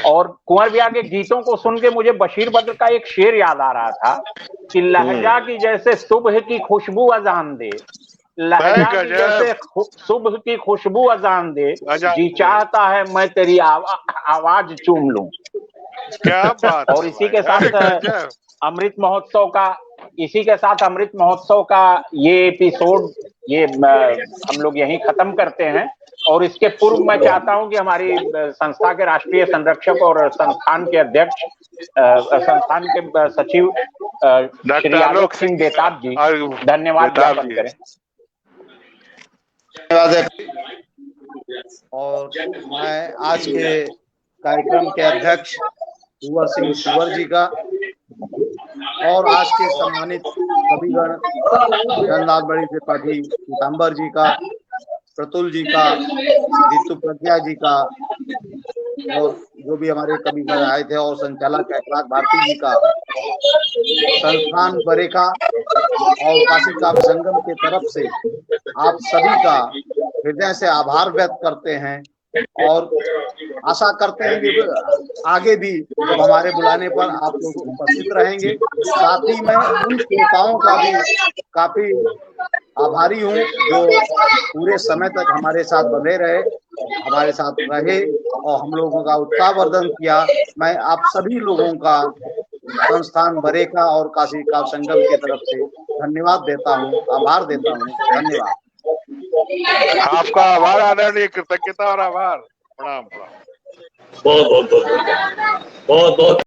और कुंवर भैया के गीतों को सुन के मुझे बशीर बद्र का एक शेर याद आ रहा था कि लहजा की जैसे सुबह की खुशबू अजान दे, लहजा की जैसे सुबह की खुशबू अजान दे, जी चाहता है मैं तेरी आवाज चूम लूं। क्या बात। और इसी के साथ अमृत महोत्सव का ये एपिसोड हम लोग यहीं खत्म करते हैं। और इसके पूर्व मैं चाहता हूं कि हमारी संस्था के राष्ट्रीय संरक्षक और संस्थान के अध्यक्ष, संस्थान के सचिव श्री आलोक सिंह बेताब जी धन्यवाद ज्ञापन करें। धन्यवाद। और मैं आज के कार्यक्रम के अध्यक्ष कुंवर सिंह सुवर जी का और आज के सम्मानित कविगण धनलाल बड़ी त्रिपाठी पीताम्बर जी का, प्रतुल जी का, जीतू प्रज्ञा जी का, और जो भी हमारे कविगण आए थे, और संचालक अखलाक भारती जी का, संस्थान बरेका और काशी काव्य संगम के तरफ से आप सभी का हृदय से आभार व्यक्त करते हैं। और आशा करते हैं कि आगे भी जब हमारे बुलाने पर आप लोग उपस्थित रहेंगे। साथ ही मैं उन श्रोताओं का भी काफी आभारी हूँ जो पूरे समय तक हमारे साथ बने रहे, हमारे साथ रहे और हम लोगों का उत्साहवर्धन किया। मैं आप सभी लोगों का संस्थान बरेका और काशी काव्य संगम की तरफ से धन्यवाद देता हूँ, आभार देता हूँ। धन्यवाद। आपका आभार, आदरणीय, कृतज्ञता और आभार। प्रणाम। बहुत बहुत